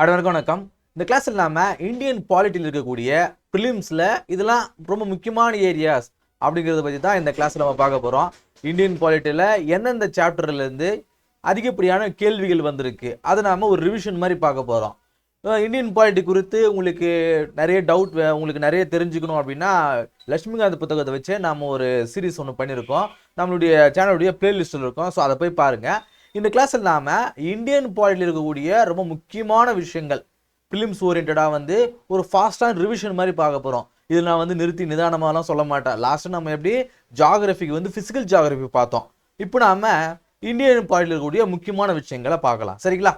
அனைவருக்கும் வணக்கம். இந்த கிளாஸ்ல நாம இந்தியன் பாலிட்டியில் இருக்கக்கூடிய பிலிம்ஸ்ல இதெல்லாம் ரொம்ப முக்கியமான ஏரியாஸ் அப்படிங்கிறத பற்றி தான் இந்த கிளாஸ்ல நம்ம பார்க்க போறோம். இந்தியன் பாலிட்டியில் எந்தெந்த சாப்டர்ல இருந்து அதிகப்படியான கேள்விகள் வந்திருக்கு அதை நாம ஒரு ரிவிஷன் மாதிரி பார்க்க போறோம். இந்தியன் பாலிட்டி குறித்து உங்களுக்கு நிறைய டவுட், உங்களுக்கு நிறைய தெரிஞ்சுக்கணும் அப்படின்னா லட்சுமிகாந்த் புத்தகத்தை வச்சு நாம ஒரு சீரீஸ் ஒன்று பண்ணியிருக்கோம். நம்மளுடைய சேனலுடைய பிளேலிஸ்டில் இருக்கும். ஸோ அதை போய் பாருங்க. இந்த கிளாஸில் நாம இந்தியன் பாலிட்டியில் இருக்கக்கூடிய ரொம்ப முக்கியமான விஷயங்கள் பிலிம்ஸ் ஓரியன்டாக வந்து ஒரு ஃபாஸ்டான ரிவிஷன் மாதிரி பார்க்க போகிறோம். இதில் நான் வந்து நிறுத்தி நிதானமாலாம் சொல்ல மாட்டேன். லாஸ்ட்டு நம்ம எப்படி ஜாகிரபிக்கு வந்து ஃபிசிக்கல் ஜாகிரபி பார்த்தோம். இப்போ நாம இந்தியன் பாலிட்டியில் இருக்கக்கூடிய முக்கியமான விஷயங்களை பார்க்கலாம். சரிங்களா?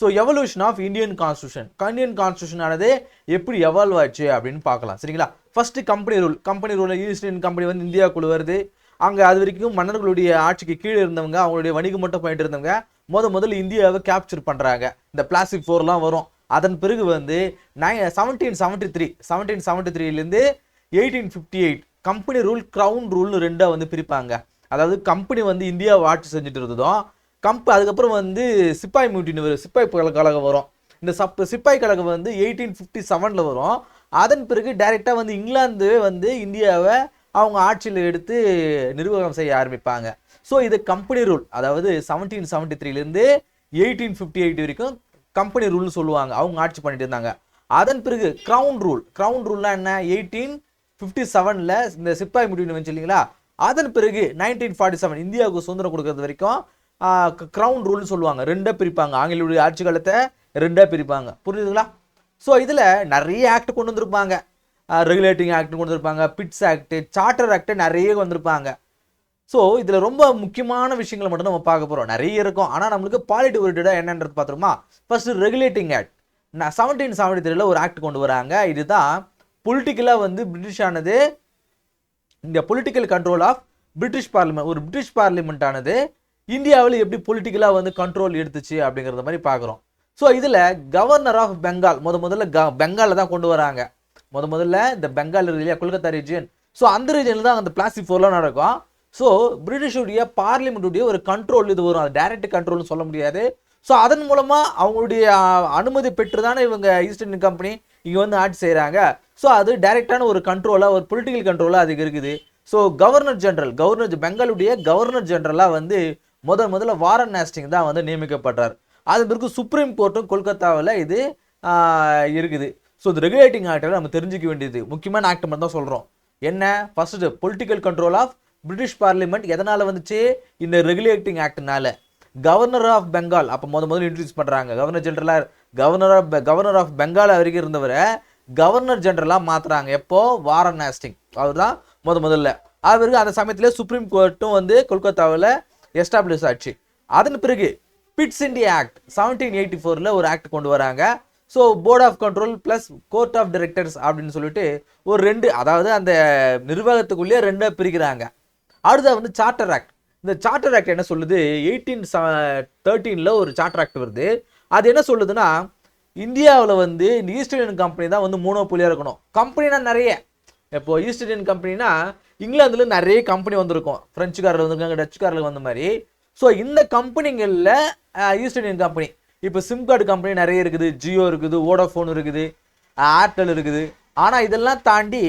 So evolution of Indian constitution. Indian constitution ஆனது எப்படி எவால்வ் ஆச்சு அப்படின்னு பார்க்கலாம். சரிங்களா? First company rule east Indian company வந்து இந்தியாவுக்குள்ள வருது. அங்கே அது வரைக்கும் மன்னர்களுடைய ஆட்சிக்கு கீழே இருந்தவங்க, அவங்களுடைய வணிகம் மட்டும் பண்ணிட்டு இருந்தவங்க முதல்ல இந்தியாவை கேப்சர் பண்ணுறாங்க. இந்த பிளாஸ்டிக் 4லாம் வரும். அதன் பிறகு வந்து 1773லேருந்து 1858 கம்பெனி ரூல் கிரவுன் ரூல்னு ரெண்டாக வந்து பிரிப்பாங்க. அதாவது கம்பெனி வந்து இந்தியாவை ஆட்சி செஞ்சுட்டு இருந்ததும் அதுக்கப்புறம் வந்து சிப்பாய் மியூட்டின்னு வரும், சிப்பாய் கழகம் வரும். இந்த சிப்பாய் கழகம் வந்து 1857 வரும். அதன் பிறகு டைரெக்டாக வந்து இங்கிலாந்து வந்து இந்தியாவை அவங்க ஆட்சியில் எடுத்து நிர்வாகம் செய்ய ஆரம்பிப்பாங்க. ஸோ இது கம்பெனி ரூல். அதாவது 1773லேருந்து 1858 வரைக்கும் கம்பெனி ரூல்னு சொல்லுவாங்க. அவங்க ஆட்சி பண்ணிட்டு இருந்தாங்க. அதன் பிறகு கிரவுன் ரூல்னா என்ன? 1857 இந்த சிப்பாய் முடிவு வந்து இல்லைங்களா? அதன் பிறகு 1947 இந்தியாவுக்கு சுதந்திரம் கொடுக்கறது வரைக்கும் கிரவுன் ரூல்னு சொல்லுவாங்க. ரெண்டாக பிரிப்பாங்க. ஆங்கிலேயுடைய ஆட்சி காலத்தை ரெண்டாக பிரிப்பாங்க. புரியுதுங்களா? ஸோ இதில் நிறைய ஆக்ட் கொண்டு வந்திருப்பாங்க. ரெகுலேட்டிங் ஆக்ட் கொண்டு வந்திருப்பாங்க, பிட்ஸ் ஆக்ட், சார்ட்டர் ஆக்ட் நிறைய வந்திருப்பாங்க. ஸோ இதில் ரொம்ப முக்கியமான விஷயங்களை மட்டும் நம்ம பார்க்க போகிறோம். நிறைய இருக்கும். ஆனால் நம்மளுக்கு பாலிட்டி ஓரியன்டாக என்னன்றது பார்த்துருமா? First regulating act. 1773 ஒரு ஆக்ட் கொண்டு வராங்க. இதுதான் பொலிட்டிக்கலாக வந்து பிரிட்டிஷ் ஆனது இந்த political control of British parliament. ஒரு பிரிட்டிஷ் பார்லிமெண்ட் ஆனது இந்தியாவில் எப்படி பொலிட்டிக்கலாக வந்து கண்ட்ரோல் எடுத்துச்சு அப்படிங்கிறத மாதிரி பார்க்குறோம். ஸோ இதில் கவர்னர் ஆஃப் பெங்கால் முதல்ல பெங்காலில் தான் கொண்டு வராங்க. முதல்ல இந்த பெங்கால் இருக்கு இல்லையா, கொல்கத்தா ரீஜியன். ஸோ அந்த ரீஜனில் தான் அந்த பிளாஸ்டிக் 4லாம் நடக்கும். ஸோ பிரிட்டிஷுடைய பார்லிமெண்ட்டுடைய ஒரு கண்ட்ரோல் இது வரும். அது டைரக்ட் கண்ட்ரோல்னு சொல்ல முடியாது. ஸோ அதன் மூலமாக அவங்களுடைய அனுமதி பெற்று தானே இவங்க ஈஸ்ட் இந்தியன் கம்பெனி இங்கே வந்து ஆட்சி செய்கிறாங்க. ஸோ அது டைரெக்டான ஒரு கண்ட்ரோலாக, ஒரு பொலிட்டிக்கல் கண்ட்ரோலாக அதுக்கு இருக்குது. ஸோ பெங்காலுடைய கவர்னர் ஜெனரலாக வந்து முதல்ல வாரன் ஹேஸ்டிங் தான் வந்து நியமிக்கப்படுறார். அது பிறகு சுப்ரீம் கோர்ட்டும் கொல்கத்தாவில் இது இருக்குது. ஸோ இந்த ரெகுலேட்டிங் ஆக்டில் நம்ம தெரிஞ்சிக்க வேண்டியது முக்கியமான ஆக்ட் மட்டும் தான் சொல்கிறோம். என்ன? First political control of British parliament எதனால் வந்துச்சு? இந்த ரெகுலேட்டிங் ஆக்ட்னால. கவர்னர் ஆஃப் பெங்கால் அப்போ முதல்ல இன்ட்ரடியூஸ் பண்ணுறாங்க. கவர்னர் ஆஃப் பெங்கால் வரைக்கும் இருந்தவரை கவர்னர் ஜெனரலாக மாற்றுறாங்க. எப்போ? வாரன் ஹேஸ்டிங் அவர் தான் முதல்ல. அது பிறகு அந்த சமயத்தில் சுப்ரீம் கோர்ட்டும் வந்து கொல்கத்தாவில் எஸ்டாப்ளிஷ் ஆச்சு. அதன் பிறகு பிட்ஸ் இந்தியா ஆக்ட் 1784 ஒரு ஆக்ட் கொண்டு வராங்க. So board of control plus court of directors அப்படின்னு சொல்லிட்டு ஒரு ரெண்டு, அதாவது அந்த நிர்வாகத்துக்குள்ளேயே ரெண்டாக பிரிக்கிறாங்க. அடுத்தது வந்து சார்ட்டர் ஆக்ட். இந்த சார்ட்டர் ஆக்ட் என்ன சொல்லுது? 1813 ஒரு சார்ட்டர் ஆக்ட் வருது. அது என்ன சொல்லுதுன்னா, இந்தியாவில் வந்து இந்த ஈஸ்ட் இந்தியன் கம்பெனி தான் வந்து மோனோபோலியாக இருக்கணும். கம்பெனினா நிறைய. இப்போ ஈஸ்ட் இந்தியன் கம்பெனினா இங்கிலாந்துல நிறைய கம்பெனி வந்திருக்கும். பிரெஞ்சுக்காரர்கள் வந்திருக்காங்க, டச்சுக்காரர்கள் வந்த மாதிரி. ஸோ இந்த கம்பெனிகளில் ஈஸ்ட் இந்தியன் கம்பெனி இப்போ சிம் கார்டு கம்பெனி நிறைய இருக்குது. ஜியோ இருக்குது, வோடாஃபோன் இருக்குது, ஏர்டெல் இருக்குது. ஆனால் இதெல்லாம் தாண்டி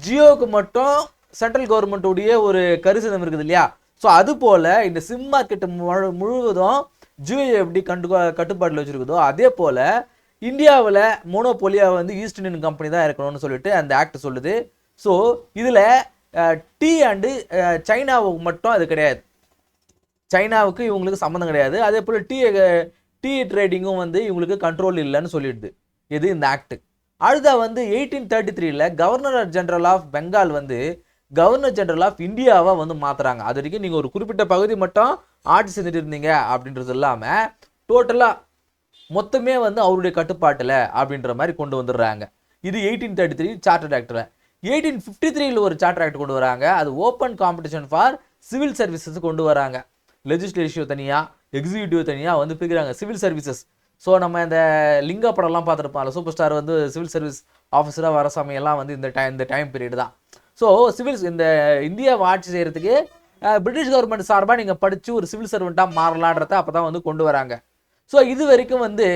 ஜியோவுக்கு மட்டும் சென்ட்ரல் கவர்மெண்ட்டுடைய ஒரு கரிசனம் இருக்குது இல்லையா? ஸோ அது போல் இந்த சிம் மார்க்கெட்டு முழுவதும் ஜியோ எப்படி கட்டுப்பாட்டில் வச்சுருக்குதோ அதே போல் இந்தியாவில் மோனோபோலியாக வந்து ஈஸ்ட் இந்தியன் கம்பெனி தான் இருக்கணும்னு சொல்லிட்டு அந்த ஆக்ட் சொல்லுது. ஸோ இதில் டீ அண்டு சைனாவுக்கு மட்டும் அது கிடையாது. சைனாவுக்கு இவங்களுக்கு சம்மந்தம் கிடையாது. அதே போல் டீ ட்ரேடிங்கும் வந்து இவங்களுக்கு கண்ட்ரோல் இல்லைன்னு சொல்லிடுது. இது இந்த ஆக்ட். அடுத்த வந்து 1833 கவர்னர் ஜெனரல் ஆஃப் பெங்கால் வந்து கவர்னர் ஜெனரல் ஆஃப் இந்தியாவை வந்து மாற்றுறாங்க. அது வரைக்கும் நீங்கள் ஒரு குறிப்பிட்ட பகுதி மட்டும் ஆட்சி செஞ்சுட்டு இருந்தீங்க அப்படின்றது இல்லாமல் டோட்டலாக மொத்தமே வந்து அவருடைய கட்டுப்பாட்டில் அப்படின்ற மாதிரி கொண்டு வந்துடுறாங்க. இது 1833 சார்ட்டர் ஆக்டில். 1853 ஒரு சார்ட்டர் ஆக்ட் கொண்டு வராங்க. அது open competition for civil services கொண்டு வராங்க. லெஜிஸ்லேட்டிவ் தனியாக, எக்ஸிக்யூட்டிவ் தனியாக வந்து பிரிக்கிறாங்க. Civil services. ஸோ நம்ம இந்த லிங்கா படம்லாம் பார்த்துருப்பாங்க. சூப்பர் ஸ்டார் வந்து சிவில் சர்வீஸ் ஆஃபீஸராக வர சமயம்லாம் வந்து இந்த டைம் பீரியட் தான். ஸோ இந்த இந்தியாவை ஆட்சி செய்கிறதுக்கு பிரிட்டிஷ் கவர்மெண்ட் சார்பாக நீங்கள் படித்து ஒரு சிவில் சர்வெண்ட்டாக மாறலான்றத அப்போ தான் வந்து கொண்டு வராங்க. ஸோ இது வரைக்கும் வந்து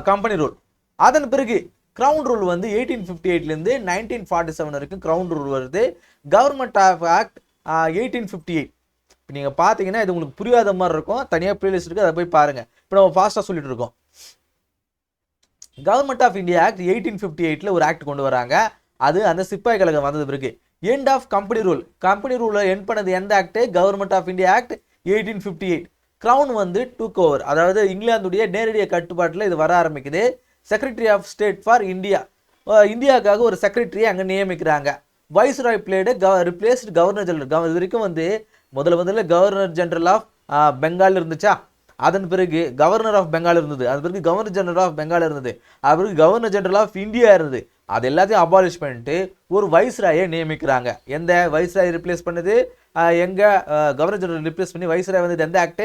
கம்பெனி ரூல். அதன் பிறகு கிரவுன் ரூல் வந்து 1858லேருந்து 1947 வரைக்கும் கிரவுன் ரூல் வருது. Government of act 1858. இப்போ நீங்கள் பார்த்தீங்கன்னா இது உங்களுக்கு புரியாத மாதிரி இருக்கும், தனியாக பிளேலிஸ்ட் இருக்குது, அதை போய் பாருங்கள். இப்போ நம்ம ஃபாஸ்ட்டாக சொல்லிட்டு இருக்கோம். கவர்மெண்ட் ஆஃப் இந்தியா ஆக்ட் 1858 ஒரு ஆக்ட் கொண்டு வராங்க. அது அந்த சிப்பாய் கழகம் வந்தது பிறகு. End of company rule. Company ரூலை எண்ட் பண்ணது எந்த act? Government of India act 1858. Crown வந்து டூக் ஓவர், அதாவது இங்கிலாந்துடைய நேரடிய கட்டுப்பாட்டில் இது வர ஆரம்பிக்குது. Secretary of state for India, இந்தியாவுக்காக ஒரு செக்ரட்டரியை அங்கே நியமிக்கிறாங்க. Viceroy played replaced governor general. இது வரைக்கும் வந்து முதல்ல கவர்னர் ஜெனரல் ஆஃப் பெங்கால் இருந்துச்சா, அதன் பிறகு கவர்னர் ஆஃப் பெங்கால் இருந்தது, அது பிறகு கவர்னர் ஜெனரல் ஆஃப் பெங்கால் இருந்தது, அது பிறகு கவர்னர் ஜெனரல் ஆஃப் இந்தியா இருந்தது. அது எல்லாத்தையும் அபாலிஷ் பண்ணிட்டு ஒரு வைஸ்ராயை நியமிக்கிறாங்க. எந்த வைஸ்ராய் ரிப்ளேஸ் பண்ணுது? எங்க கவர்னர் ஜெனரல் ரிப்ளேஸ் பண்ணி வைஸ்ராய் வந்து எந்த ஆக்ட்?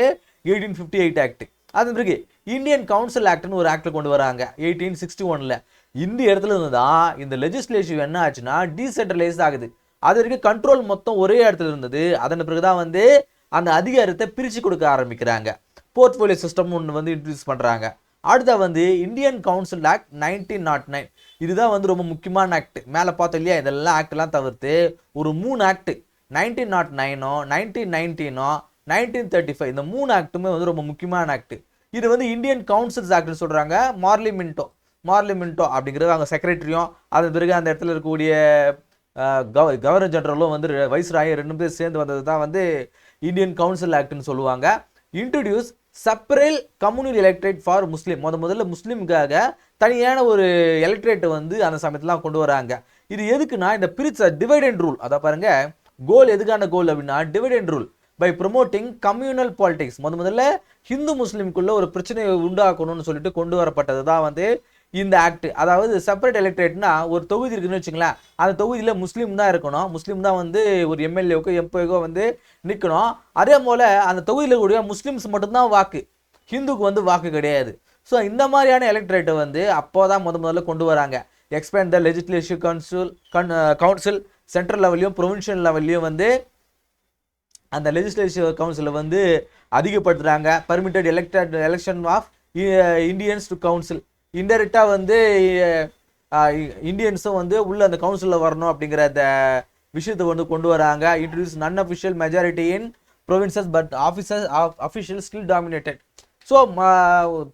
1858 ஆக்ட். அதன் பிறகு இந்தியன் கவுன்சில் ஆக்ட்னு ஒரு ஆக்ட் கொண்டு வராங்க 1861. இந்த இடத்துல இருந்து தான் இந்த லெஜிஸ்லேட்டிவ் என்ன ஆச்சுன்னா டீசென்ட்ரலைஸ் ஆகுது. அது வரைக்கும் கண்ட்ரோல் மொத்தம் ஒரே இடத்துல இருந்தது. அதன் பிறகுதான் வந்து அந்த அதிகாரத்தை பிரித்து கொடுக்க ஆரம்பிக்கிறாங்க. போர்ட்ஃபோலியோ சிஸ்டம் ஒன்று வந்து இன்ட்ரடியூஸ் பண்ணுறாங்க. அடுத்த வந்து இந்தியன் கவுன்சில் ஆக்ட் 1909. இதுதான் வந்து ரொம்ப முக்கியமான ஆக்ட். மேலே பார்த்தோம் இல்லையா, இதெல்லாம் ஆக்ட்லாம் தவிர்த்து ஒரு 3 ஆக்ட் 1909 1919 1935 இந்த 3 ஆக்டுமே வந்து ரொம்ப முக்கியமான ஆக்ட். இது வந்து இந்தியன் கவுன்சில்ஸ் ஆக்ட்னு சொல்கிறாங்க. மார்லிமெண்டோ அப்படிங்கிறது அவங்க செக்ரட்டரியும், அதன் பிறகு அந்த இடத்துல இருக்கக்கூடிய கவர்னர் ஜெனரலும் வந்து வைஸ்ராயும் 2 பேர் சேர்ந்து வந்தது தான் வந்து இந்தியன் கவுன்சில் ஆக்ட்னு சொல்லுவாங்க. Introduce separate communal electorate for முஸ்லீம். முதல்ல முஸ்லீமுக்காக தனியான ஒரு எலக்ட்ரேட்டை வந்து அந்த சமயத்தில் கொண்டு வராங்க. இது எதுக்குன்னா இந்த பிரிச்ச டிவைட் அண்ட் ரூல். அதை பாருங்க, கோல் எதுக்கான கோல் அப்படின்னா divide and rule by promoting communal politics. முதல்ல ஹிந்து முஸ்லீமுக்குள்ள ஒரு பிரச்சனையை உண்டாக்கணும்னு சொல்லிட்டு கொண்டு வரப்பட்டது தான் வந்து இந்த ஆக்ட். அதாவது செப்பரேட் எலக்ட்ரேட்னா ஒரு தொகுதி இருக்குன்னு வச்சுங்களேன், அந்த தொகுதியில் முஸ்லீம் தான் இருக்கணும், முஸ்லீம் தான் வந்து ஒரு எம்எல்ஏக்கோ எம்பிக்கோ வந்து நிற்கணும். அதே போல் அந்த தொகுதியில் கூடிய முஸ்லீம்ஸ் மட்டும்தான் வாக்கு, ஹிந்துக்கு வந்து வாக்கு கிடையாது. ஸோ இந்த மாதிரியான எலக்ட்ரேட்டை வந்து அப்போ தான் முதல்ல கொண்டு வராங்க. Expand the legislative council central லெவல்லையும் ப்ரொவின்ஷியல் லெவல்லையும் வந்து அந்த லெஜிஸ்லேட்டிவ் கவுன்சிலை வந்து அதிகப்படுத்துகிறாங்க. Permitted election of Indians to council. இன்டெரக்டாக வந்து இந்தியன்ஸும் வந்து உள்ள அந்த கவுன்சிலில் வரணும் அப்படிங்கிற அந்த விஷயத்தை வந்து கொண்டு வராங்க. இன்ட்ரடியூஸ் நான் official majority in provinces but official still dominated. So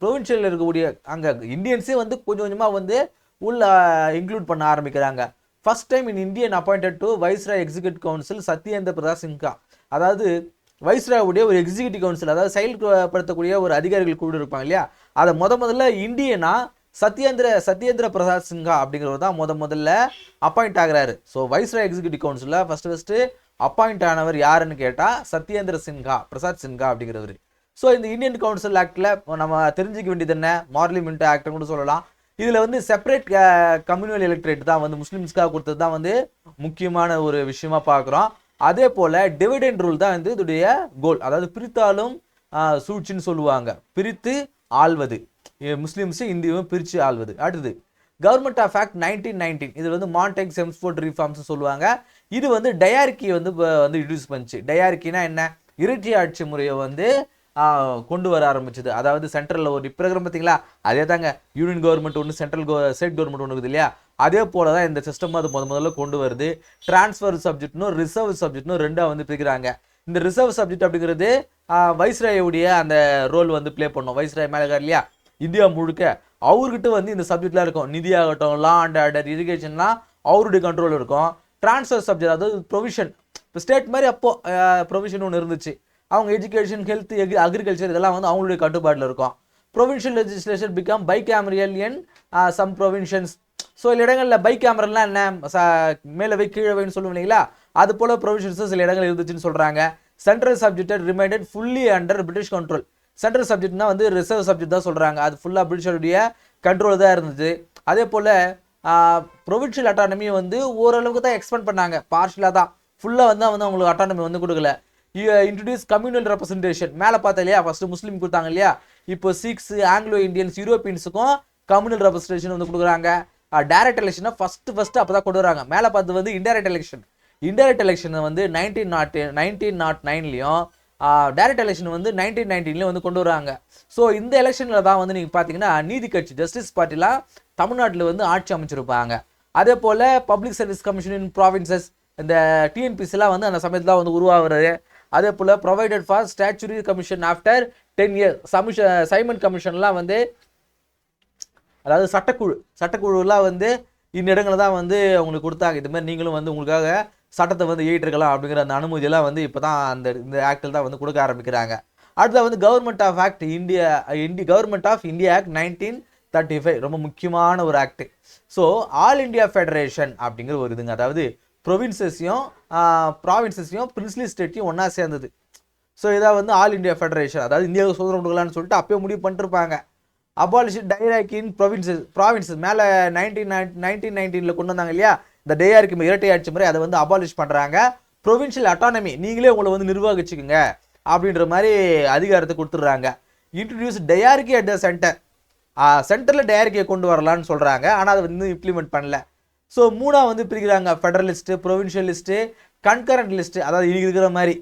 provincial இருக்கக்கூடிய அங்கே இந்தியன்ஸே வந்து கொஞ்சம் கொஞ்சமாக வந்து உள்ள இன்க்ளூட் பண்ண ஆரம்பிக்கிறாங்க. First time in Indian appointed to viceroy executive council Satyendra Prasad Sinha. அதாவது வைஸ்ராயுடைய ஒரு எக்ஸிக்யூட்டிவ் கவுன்சில், அதாவது செயல்படுத்தக்கூடிய ஒரு அதிகாரிகள் குழு இருப்பாங்க இல்லையா, அதை முதல்ல இந்தியனா சத்யேந்திர பிரசாத் சின்ஹா அப்படிங்கிறவர் தான் முதல்ல அப்பாயிண்ட் ஆகிறாரு. ஸோ வைஸ்ராய் எக்ஸிக்யூட்டிவ் கவுன்சிலில் ஃபர்ஸ்ட் அப்பாயிண்ட் ஆனவர் யாருன்னு கேட்டால் சத்யேந்திர பிரசாத் சின்ஹா அப்படிங்கிறவர். ஸோ இந்த இந்தியன் கவுன்சில் ஆக்டில் நம்ம தெரிஞ்சிக்க வேண்டியது என்ன, மார்லிமெண்ட் ஆக்ட்னு கூட சொல்லலாம். இதில் வந்து செப்பரேட் கம்யூனல் எலக்ட்ரேட் தான் வந்து முஸ்லீம்ஸ்க்காக கொடுத்தது தான் வந்து முக்கியமான ஒரு விஷயமா பார்க்குறோம். அதே போல் டிவைடெண்ட் ரூல் தான் வந்து இதோடைய கோல். அதாவது பிரித்தாலும் சூழ்ச்சின்னு சொல்லுவாங்க, பிரித்து ஆள்வது, முஸ்லீம்ஸு இந்தியாவும் பிரித்து ஆள்வது. அடுத்தது கவர்மெண்ட் ஆஃப் ஆக்ட் 1919. இது வந்து மான்டேக் செம்ஸ்ஃபோர்ட் ரிஃபார்ம்ஸ் சொல்லுவாங்க. இது வந்து டயார்கி வந்து இன்ட்ரடியூஸ் பண்ணிச்சு. டயார்கினா என்ன? இரட்டை ஆட்சி முறையை வந்து கொண்டு வர ஆரம்பிச்சது. அதாவது சென்ட்ரலில் ஒரு இப்போ இருக்கிற பார்த்தீங்களா, அதே தாங்க யூனியன் கவர்மெண்ட் ஒன்று, ஸ்டேட் கவர்மெண்ட் ஒன்று இருக்குது இல்லையா, அதே போல தான் இந்த சிஸ்டம் அது முதல்ல கொண்டு வருது. டிரான்ஸ்ஃபர் சப்ஜெக்ட்னு ரிசர்வ் சப்ஜெக்ட்னு 2 வந்து பிரிக்கிறாங்க. இந்த ரிசர்வ் சப்ஜெக்ட் அப்படிங்கிறது வைஸ்ராயுடைய அந்த ரோல் வந்து ப்ளே பண்ணும். வைஸ்ராய் மேலே இல்லையா, இந்தியா முழுக்க அவர்கிட்ட வந்து இந்த சப்ஜெக்ட்லாம் இருக்கும். நிதி ஆகட்டும், லா அண்ட் ஆர்டர், இரிகேஷன்லாம் அவருடைய கண்ட்ரோல் இருக்கும். டிரான்ஸ்ஃபர் சப்ஜெக்ட் அதாவது ப்ரொவிஷன், இப்போ ஸ்டேட் மாதிரி அப்போ ப்ரொவிஷன் ஒன்று இருந்துச்சு. அவங்க எஜுகேஷன், ஹெல்த், அக்ரிகல்ச்சர் இதெல்லாம் வந்து அவங்களுடைய கட்டுப்பாட்டில் இருக்கும். Provincial legislation become bicameral in some provinces. So சில இடங்களில் பை கேமரல்லாம் என்ன, மேலே வை கீழே வைன்னு சொல்லுவோம் இல்லைங்களா, அது போல் ப்ரொவிஷன்ஸும் சில இடங்கள் இருந்துச்சுன்னு சொல்கிறாங்க. Central subject remained fully under British control. Central சப்ஜெக்ட்னா வந்து ரிசர்வ் சப்ஜெக்ட் தான் சொல்கிறாங்க. அது ஃபுல்லாக பிரிட்டிஷருடைய கண்ட்ரோல் தான் இருந்தது. அதே போல் ப்ரொவின்ஷியல் அட்டானமியை வந்து ஓரளவுக்கு தான் எக்ஸ்பெண்ட் பண்ணாங்க, பார்ஷியலாக தான், ஃபுல்லாக வந்து அவங்களுக்கு அட்டானமி வந்து கொடுக்கல. Introduce communal representation. மேலே பார்த்தா இல்லையா, ஃபர்ஸ்ட் முஸ்லீம் கொடுத்தாங்க இல்லையா, இப்போ சிக்ஸ், ஆங்கிலோ இந்தியன்ஸ், யூரோப்பியன்ஸுக்கும் கம்யூனல் ரெப்ரசன்டேஷன் வந்து கொடுக்குறாங்க. டைரக்ட் எலெக்ஷனை ஃபர்ஸ்ட் அப்போ தான் கொண்டு வராங்க. மேலே பார்த்து வந்து இன்டைரக்ட் எலெக்ஷன் வந்து 1909லையும் டைரக்ட் எலெக்ஷன் வந்து 1919 வந்து கொண்டு வராங்க. ஸோ இந்த எலெக்ஷனில் தான் வந்து நீங்கள் பார்த்தீங்கன்னா நீதி கட்சி ஜஸ்டிஸ் பார்ட்டிலாம் தமிழ்நாட்டில் வந்து ஆட்சி அமைச்சிருப்பாங்க. அதே போல் public service commission in provinces இந்த டிஎன்பிசிலாம் வந்து அந்த சமயத்தில் தான் வந்து உருவாகிறது. அதே போல் provided for statutory commission after 10 years. Simon கமிஷன்லாம் வந்து அதாவது சட்டக்குழுலாம் வந்து இந்த இடங்களில் தான் வந்து அவங்களுக்கு கொடுத்தாங்க. இது மாதிரி நீங்களும் வந்து உங்களுக்காக சட்டத்தை வந்து ஏற்றிருக்கலாம் அப்படிங்கிற அந்த அனுமதியெல்லாம் வந்து இப்போ தான் இந்த ஆக்டில் தான் வந்து கொடுக்க ஆரம்பிக்கிறாங்க. அடுத்த வந்து கவர்மெண்ட் ஆஃப் இந்தியா ஆக்ட் 1935 ரொம்ப முக்கியமான ஒரு act. So all India federation அப்படிங்கிற ஒரு இதுங்க, அதாவது ப்ரொவின்சஸையும் பிரின்ஸ்லி ஸ்டேட்டையும் ஒன்றா சேர்ந்தது. ஸோ இதாக வந்து ஆல் இண்டியா ஃபெடரேஷன், அதாவது இந்தியாவுக்கு சுதந்திரம் கொடுக்கலான்னு சொல்லிட்டு அப்பயே முடிவு பண்ணிருப்பாங்க. அபாலிஷ் டைராக்கி இன் ப்ராவின்சஸ் மேலே 1919 கொண்டு வந்தாங்க இல்லையா, இந்த டெயார்கி இரட்டை ஆட்சி முறை, அதை வந்து அபாலிஷ் பண்ணுறாங்க. ப்ரொவின்ஷியல் அட்டானமி, நீங்களே உங்களை வந்து நிர்வகிச்சுக்குங்க அப்படின்ற மாதிரி அதிகாரத்தை கொடுத்துட்றாங்க. இன்ட்ரடியூஸ் டெயார்கி அட் த சென்டரில் டெயார்கியை கொண்டு வரலான்னு சொல்கிறாங்க. ஆனால் அதை வந்து இம்ப்ளிமெண்ட் பண்ணல. ஸோ மூணாக வந்து பிரிக்கிறாங்க, ஃபெடரலிஸ்ட்டு, ப்ரொவின்ஷியலிஸ்ட்டு, கன்கரண்ட் லிஸ்ட்டு. அதாவது இது இருக்கிற மாதிரி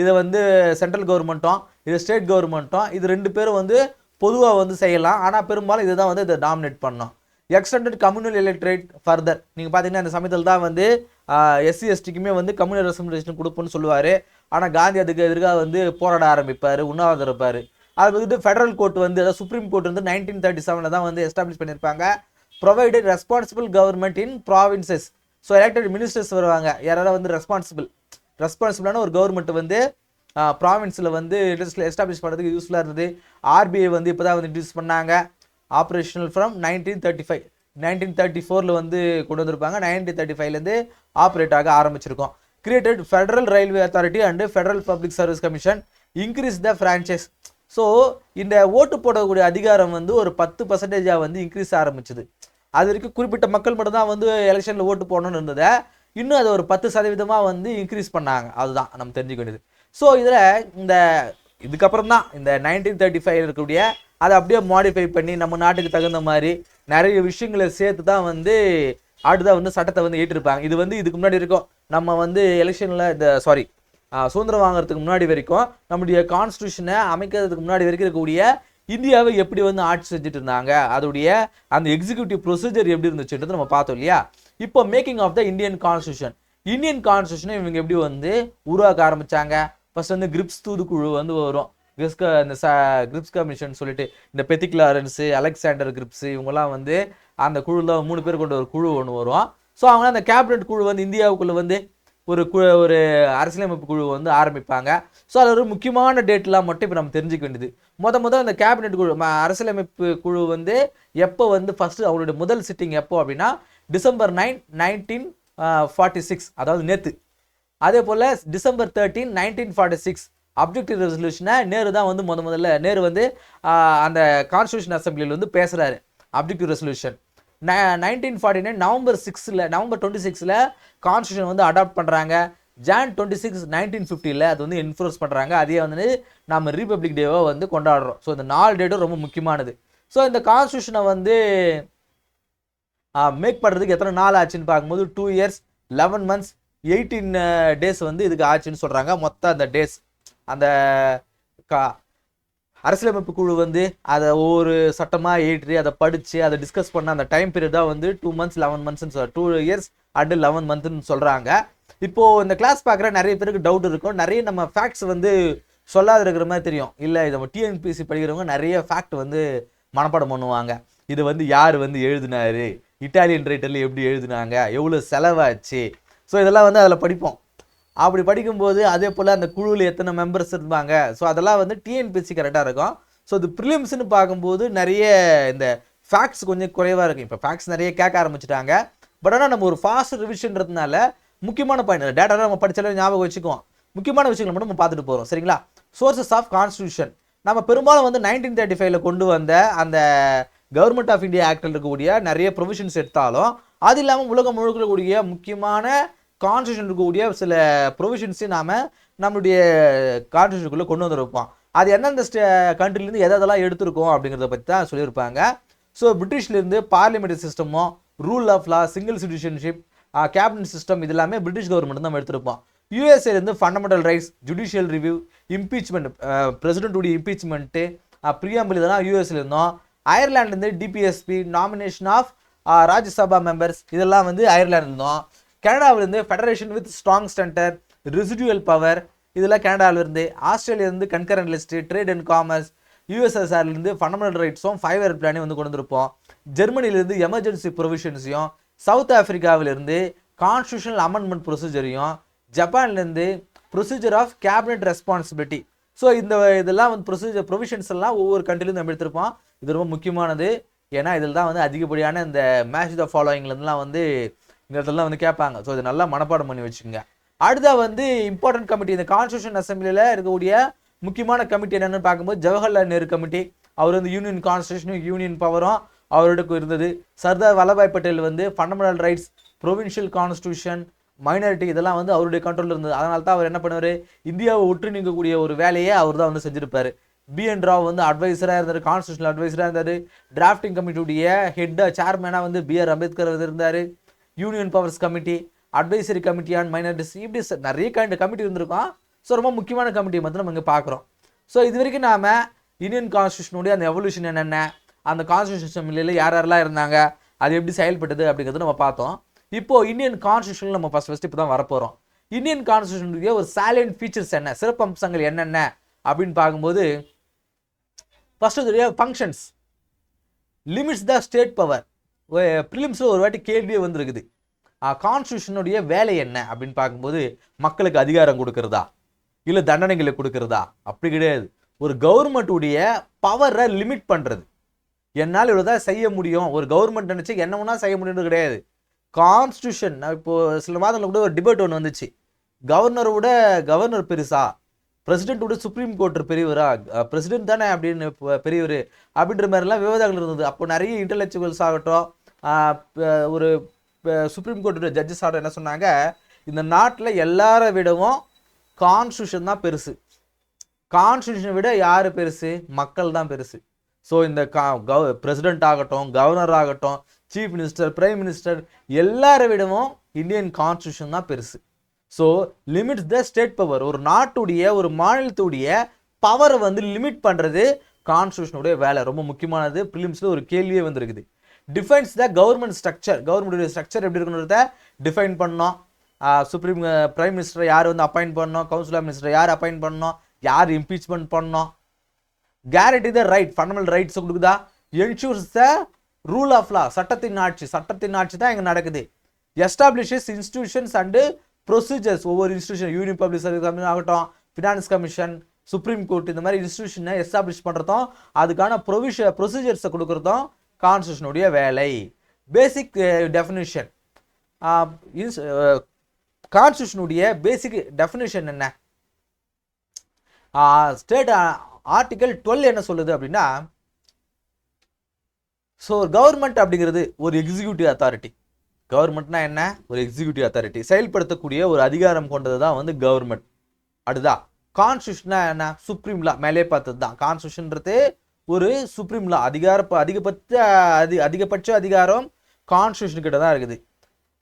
இதை வந்து சென்ட்ரல் கவர்மெண்ட்டும் இது ஸ்டேட் கவர்மெண்ட்டும் இது ரெண்டு பேரும் வந்து பொதுவாக வந்து செய்யலாம். ஆனால் பெரும்பாலும் இதுதான் வந்து இதை டாமினேட் பண்ணோம். எக்ஸ்டெண்டட் கம்யூனல் எலக்ட்ரேட் ஃபர்தர், நீங்கள் பார்த்தீங்கன்னா அந்த சமயத்தில் தான் வந்து எஸ்சி எஸ்டிக்குமே வந்து கம்யூனல் ரெப்ரசன்டேஷன் கொடுப்போன்னு சொல்லுவார். ஆனால் காந்தி அதுக்கு எதிராக வந்து போராட ஆரம்பிப்பார், உண்ணாவிரதம் இருப்பார். அது வந்துட்டு ஃபெடரல் கோர்ட் வந்து அதாவது சுப்ரீம் கோர்ட் வந்து 1937 தான் வந்து எஸ்டாப்ளிஷ் பண்ணியிருப்பாங்க. Provided responsible government in provinces. So elected ministers வருவாங்க, யாராவது வந்து ரெஸ்பான்சிபிளான ஒரு கவர்மெண்ட் வந்து ப்ராவின்ஸில் வந்து எஸ்டாப்ளிஷ் பண்ணுறதுக்கு யூஸ்ஃபுல்லாக இருந்தது. ஆர்பிஐ வந்து இப்போ தான் வந்து இன்ட்ரடியூஸ் பண்ணாங்க. ஆப்ரேஷனல் ஃப்ரம் 1934 வந்து கொண்டு வந்திருப்பாங்க. 1935 ஆப்ரேட் ஆக ஆரம்பிச்சிருக்கோம். Created federal railway authority and federal public service commission. Increase the franchise. So இந்த ஓட்டு போடக்கூடிய அதிகாரம் வந்து ஒரு 10% வந்து இன்க்ரீஸ் ஆரம்பிச்சுது. அது வரைக்கும் குறிப்பிட்ட மக்கள் மட்டும் தான் வந்து எலெக்ஷனில் ஓட்டு போடணும்னு இருந்ததை இன்னும் அது ஒரு 10% வந்து இன்க்ரீஸ் பண்ணாங்க. அதுதான் நம்ம தெரிஞ்சுக்க வேண்டியது. ஸோ இதில் இதுக்கப்புறம் தான் இந்த 1935 இருக்கக்கூடிய அதை அப்படியே மாடிஃபை பண்ணி நம்ம நாட்டுக்கு தகுந்த மாதிரி நிறைய விஷயங்களை சேர்த்து தான் வந்து அடுத்ததான் வந்து சட்டத்தை வந்து ஏற்றிருப்பாங்க. இது வந்து இதுக்கு முன்னாடி இருக்கும், நம்ம வந்து எலெக்ஷனில் சுதந்திரம் வாங்குறதுக்கு முன்னாடி வரைக்கும் நம்முடைய கான்ஸ்டியூஷனை அமைக்கிறதுக்கு முன்னாடி வரைக்கும் இருக்கக்கூடிய இந்தியாவை எப்படி வந்து ஆட்சி செஞ்சுட்டு இருந்தாங்க, அதோடைய அந்த எக்ஸிக்யூட்டிவ் ப்ரொசீஜர் எப்படி இருந்துச்சுன்றது நம்ம பார்த்தோம் இல்லையா. இப்போ மேக்கிங் ஆஃப் த இந்தியன் கான்ஸ்டியூஷனை இவங்க எப்படி வந்து உருவாக்க ஆரம்பிச்சாங்க. ஃபர்ஸ்ட் வந்து கிரிப்ஸ் தூதுக்குழு வந்து வரும். கிரிப்ஸ் கமிஷன் சொல்லிட்டு இந்த பெத்திக் லாரன்ஸு, அலெக்சாண்டர் கிரிப்ஸ் இவங்கெல்லாம் வந்து அந்த குழுவில் 3 பேர் கொண்ட ஒரு குழு ஒன்று வரும். ஸோ அவங்க அந்த கேபினட் குழு வந்து இந்தியாவுக்குள்ளே வந்து ஒரு அரசியலமைப்பு குழு வந்து ஆரம்பிப்பாங்க. ஸோ அது ஒரு முக்கியமான டேட்லாம் மட்டும் இப்போ நம்ம தெரிஞ்சுக்க வேண்டியது. முதல் அந்த கேபினட் குழு அரசியலமைப்பு குழு வந்து எப்போ வந்து ஃபர்ஸ்ட் அவங்களுடைய முதல் சிட்டிங் எப்போ அப்படின்னா December 9, 1946, அதாவது நேற்று. அதே போல் December 13, 1946 அப்ஜெக்டிவ் ரெசல்யூஷனை நேரு தான் வந்து முதல்ல நேரு வந்து அந்த கான்ஸ்டியூஷன் அசம்பிளியில் வந்து பேசுகிறாரு. அப்ஜெக்டிவ் ரெசல்யூஷன் 1949 நவம்பர் 26 கான்ஸ்டியூஷன் வந்து அடாப்ட் பண்ணுறாங்க. Jan 26, 1950 அது வந்து என்ஃபோர்ஸ் பண்ணுறாங்க. அதே வந்து நம்ம ரிபப்ளிக் டேவை வந்து கொண்டாடுறோம். ஸோ இந்த 4 டேட்டும் ரொம்ப முக்கியமானது. ஸோ இந்த கான்ஸ்டியூஷனை வந்து மேக் பண்ணுறதுக்கு எத்தனை நாள் ஆச்சுன்னு பார்க்கும்போது 2 years 11 months 18 days வந்து இதுக்கு ஆச்சுன்னு சொல்கிறாங்க. மொத்தம் அந்த டேஸ் அந்த அரசியலமைப்பு குழு வந்து அதை ஒவ்வொரு சட்டமாக ஏற்றி அதை படித்து அதை டிஸ்கஸ் பண்ண அந்த டைம் பீரியட் தான் வந்து 2 months 11 months 2 years and 11 months சொல்கிறாங்க. இப்போது இந்த கிளாஸ் பார்க்குற நிறைய பேருக்கு டவுட் இருக்கும், நிறைய நம்ம ஃபேக்ட்ஸ் வந்து சொல்லாத இருக்கிற மாதிரி தெரியும். இல்லை இதை டிஎன்பிசி படிக்கிறவங்க நிறைய ஃபேக்ட் வந்து மனப்பாடம் பண்ணுவாங்க. இது வந்து யார் வந்து எழுதினாரு, இட்டாலியன் ரைட்டரில் எப்படி எழுதினாங்க, எவ்வளோ செலவாச்சு, ஸோ இதெல்லாம் வந்து அதில் படிப்போம். அப்படி படிக்கும்போது அதே போல் அந்த குழுவில் எத்தனை மெம்பர்ஸ் இருந்தாங்க, ஸோ அதெல்லாம் வந்து டிஎன்பிசி கரெக்டாக இருக்கும். ஸோ இது ப்ரிலிம்ஸ்னு பார்க்கும்போது நிறைய இந்த ஃபேக்ட்ஸ் கொஞ்சம் குறைவாக இருக்கும். இப்போ ஃபேக்ட்ஸ் நிறைய கேட்க ஆரம்பிச்சிட்டாங்க. பட் ஆனால் நம்ம ஒரு ஃபாஸ்ட் ரிவிஷன்றதுனால முக்கியமான பாயிண்ட் டேட்டா நம்ம படித்தாலும் ஞாபகம் வச்சுக்குவோம், முக்கியமான விஷயங்களை மட்டும் நம்ம பார்த்துட்டு போகிறோம். சரிங்களா. சோர்சஸ் ஆஃப் கான்ஸ்டியூஷன் நம்ம பெரும்பாலும் வந்து 1935 கொண்டு வந்த அந்த கவர்மெண்ட் ஆஃப் இந்தியா ஆக்டில் இருக்கக்கூடிய நிறைய ப்ரொவிஷன்ஸ் எடுத்தாலும் அது இல்லாமல் உலகம் முழுக்க இருக்கக்கூடிய முக்கியமான கான்ஸ்டியூஷன் இருக்கக்கூடிய சில ப்ரொவிஷன்ஸையும் நம்மளுடைய கான்ஸ்டியூஷனுக்குள்ளே கொண்டு வந்துருப்போம். அது எந்தெந்த கண்ட்ரிலேருந்து எதெல்லாம் எடுத்திருக்கோம் அப்படிங்கிறத பற்றி தான் சொல்லியிருப்பாங்க. So பிரிட்டிஷ்லேருந்து parliamentary சிஸ்டமோ, rule of law, single citizenship, cabinet system, இது எல்லாமே பிரிட்டிஷ் கவர்மெண்ட் நம்ம எடுத்திருப்போம். யூஎஸ்ஏலேருந்து fundamental rights, judicial review, impeachment, பிரசிடென்ட்டுடைய இம்பீச்மெண்ட்டு, preamble இதெல்லாம் யூஎஸ்ல இருந்தோம். அயர்லாண்ட்லேருந்து DPSP, nomination of Rajya Sabha members, இதெல்லாம் வந்து அயர்லாந்து இருந்தோம். கனடாவிலேருந்து federation with strong centre, residual power, இதெல்லாம் கனடாவிலேருந்து. ஆஸ்திரேலியாவிலேருந்து concurrent list, trade and commerce. யூஎஸ்எஸ்ஆர்லேருந்து fundamental ரைட்ஸும் 5 year பிளானையும் வந்து கொண்டு வந்திருப்போம். ஜெர்மனிலேருந்து எமர்ஜென்சி ப்ரொவிஷன்ஸையும், சவுத் ஆஃப்ரிக்காவிலேருந்து கான்ஸ்டியூஷனல் அமெண்ட்மெண்ட் ப்ரொசீஜரையும், ஜப்பான்லேருந்து procedure of cabinet responsibility. So இதெல்லாம் வந்து ப்ரொவிஷன்ஸ் எல்லாம் ஒவ்வொரு கண்ட்ரிலும் நம்ம எடுத்திருப்போம். இது ரொம்ப முக்கியமானது. ஏன்னா இதில் தான் வந்து அதிகப்படியான இந்த மேட்ச் த ஃபாலோயிங்லேருந்துலாம் வந்து இந்த இடத்துலலாம் வந்து கேட்பாங்க. ஸோ இது நல்லா மனப்பாடம் பண்ணி வச்சுக்கோங்க. அடுத்தா வந்து இம்பார்ட்டன்ட் கமிட்டி, இந்த கான்ஸ்டியூஷன் அசம்பிளியில் இருக்கக்கூடிய முக்கியமான கமிட்டி என்னென்னு பார்க்கும்போது ஜவஹர்லால் நேரு கமிட்டி. அவர் வந்து யூனியன் கான்ஸ்டியூஷனும் யூனியன் பவரும் அவருக்கு இருந்தது. சர்தார் வல்லபாய் பட்டேல் வந்து fundamental rights, provincial constitution, minority இதெல்லாம் வந்து அவருடைய கண்ட்ரோலில் இருந்தது. அதனால தான் அவர் என்ன பண்ணுவார், இந்தியாவை ஒற்று நீங்கக்கூடிய ஒரு வேலையை அவர் தான் வந்து செஞ்சிருப்பார். பிஎன் ராவ் வந்து அட்வைசராக இருந்தார், கான்ஸ்டியூஷனல் அட்வைசராக இருந்தார். டிராஃப்டிங் கமிட்டியுடைய ஹெட்டாக சேர்மேனாக வந்து பிஆர் அம்பேத்கர் இருந்தார். Union powers committee, advisory committee on minorities, இப்படி நிறைய கமிட்டி இருந்திருக்கும். ஸோ ரொம்ப முக்கியமான கமிட்டி மட்டும் நம்ம இங்கே பார்க்குறோம். ஸோ இது வரைக்கும் நாம் இந்தியன் கான்ஸ்டியூஷனுடைய அந்த எவல்யூஷன் என்னென்ன, அந்த கான்ஸ்டியூஷன் அசம்பிளியில் யார் யாரெல்லாம் இருந்தாங்க, அது எப்படி செயல்பட்டது அப்படிங்கிறது நம்ம பார்த்தோம். இப்போது இந்தியன் கான்ஸ்டியூஷனில் நம்ம ஃபஸ்ட் இப்போ தான் வரப்போகிறோம். இந்தியன் கான்ஸ்டியூஷனுடைய ஒரு சாலியன்ட் ஃபீச்சர்ஸ் என்ன, சிறப்பு அம்சங்கள் என்னென்ன அப்படின்னு பார்க்கும்போது ஃபர்ஸ்ட் இதோடைய functions, limits the state power. ப்ரிலிம்ஸில் ஒரு வாட்டி கேள்வியே வந்துருக்குது. கான்ஸ்டியூஷனுடைய வேலை என்ன அப்படின்னு பார்க்கும்போது மக்களுக்கு அதிகாரம் கொடுக்கறதா இல்லை தண்டனைகளை கொடுக்கறதா? அப்படி கிடையாது. ஒரு கவர்மெண்ட்டுடைய பவரை லிமிட் பண்ணுறது. என்னால் இவ்வளோதான் செய்ய முடியும், ஒரு கவர்மெண்ட் நினச்சி என்ன வேணா செய்ய முடியும்னு கிடையாது. கான்ஸ்டியூஷன், இப்போது சில மாதங்களில் கூட ஒரு டிபேட் ஒன்று வந்துச்சு, கவர்னர் பெருசா, பிரசிடென்ட்டோட சுப்ரீம் கோர்ட் பெரியவரா, பிரசிடென்ட் தானே அப்படின்னு பெரியவர் அப்படின்ற மாதிரிலாம் விவாதங்கள் இருந்தது. அப்போ நிறைய இன்டெலெக்சுவல்ஸ் ஆகட்டும், ஒரு சுப்ரீம் கோர்ட்டோட ஜட்ஜஸ் ஆகட்டும் என்ன சொன்னாங்க, இந்த நாட்டில் எல்லாரை விடவும் கான்ஸ்டியூஷன் தான் பெருசு. கான்ஸ்டியூஷனை விட யார் பெருசு? மக்கள் தான் பெருசு. ஸோ இந்த பிரசிடென்ட் ஆகட்டும், கவர்னர் ஆகட்டும், சீஃப் மினிஸ்டர், பிரைம் மினிஸ்டர், எல்லாரை விடவும் இந்தியன் கான்ஸ்டியூஷன் தான் பெருசு. So limits the state power. ஒரு நாட்டுடைய, ஒரு மாநிலத்துடைய பவரை வந்து லிமிட் பண்ணுறது கான்ஸ்டியூஷனுடைய வேலை. ரொம்ப முக்கியமானது. ப்ரிலிம்ஸில் ஒரு கேள்வியே வந்துருக்குது. Defines the government structure. கவர்மெண்ட்டுடைய ஸ்ட்ரக்சர் எப்படி இருக்குன்றத டிஃபைன் பண்ணோம். பிரைம் மினிஸ்டரை யார் வந்து அப்பாயிண்ட் பண்ணோம், கவுன்சில் ஆஃப் மினிஸ்டரை யார் அப்பாயிண்ட் பண்ணோம், யார் இம்பீச்மெண்ட் பண்ணோம். Guarantee the right, fundamental rights கொடுக்குதா. Ensures the rule of law, சட்டத்தின் ஆட்சி தான் இங்கே நடக்குது. Establishes institutions and procedures. ஒவ்வொரு institution, Union Public service Commission ஆகட்டும், ஃபினான்ஸ் கமிஷன், சுப்ரீம் கோர்ட், இந்த மாதிரி இன்ஸ்டியூஷனை எஸ்டாப்ளிஷ் பண்ணுறதும் அதுக்கான ப்ரொசீஜர்ஸை கொடுக்குறதும் கான்ஸ்டியூஷனுடைய வேலை. பேசிக் டெஃபினிஷன், கான்ஸ்டியூஷனுடைய பேசிக் டெஃபினிஷன் என்ன? ஸ்டேட் ஆர்டிகல் 12 என்ன சொல்லுது அப்படின்னா, ஸோ கவர்மெண்ட் அப்படிங்கிறது ஒரு எக்ஸிக்யூட்டிவ் அத்தாரிட்டி. கவர்மெண்ட்னா என்ன? ஒரு எக்ஸிக்யூட்டிவ் அத்தாரிட்டி, செயல்படுத்தக்கூடிய ஒரு அதிகாரம் கொண்டது தான் வந்து கவர்மெண்ட். அடுத்தா கான்ஸ்டியூஷனா என்ன? சுப்ரீம் லா. மேலே பார்த்தது தான். கான்ஸ்டியூஷன்றது ஒரு சுப்ரீம் லா, அதிகபட்ச அதிகாரம் கான்ஸ்டியூஷன் கிட்ட தான் இருக்குது.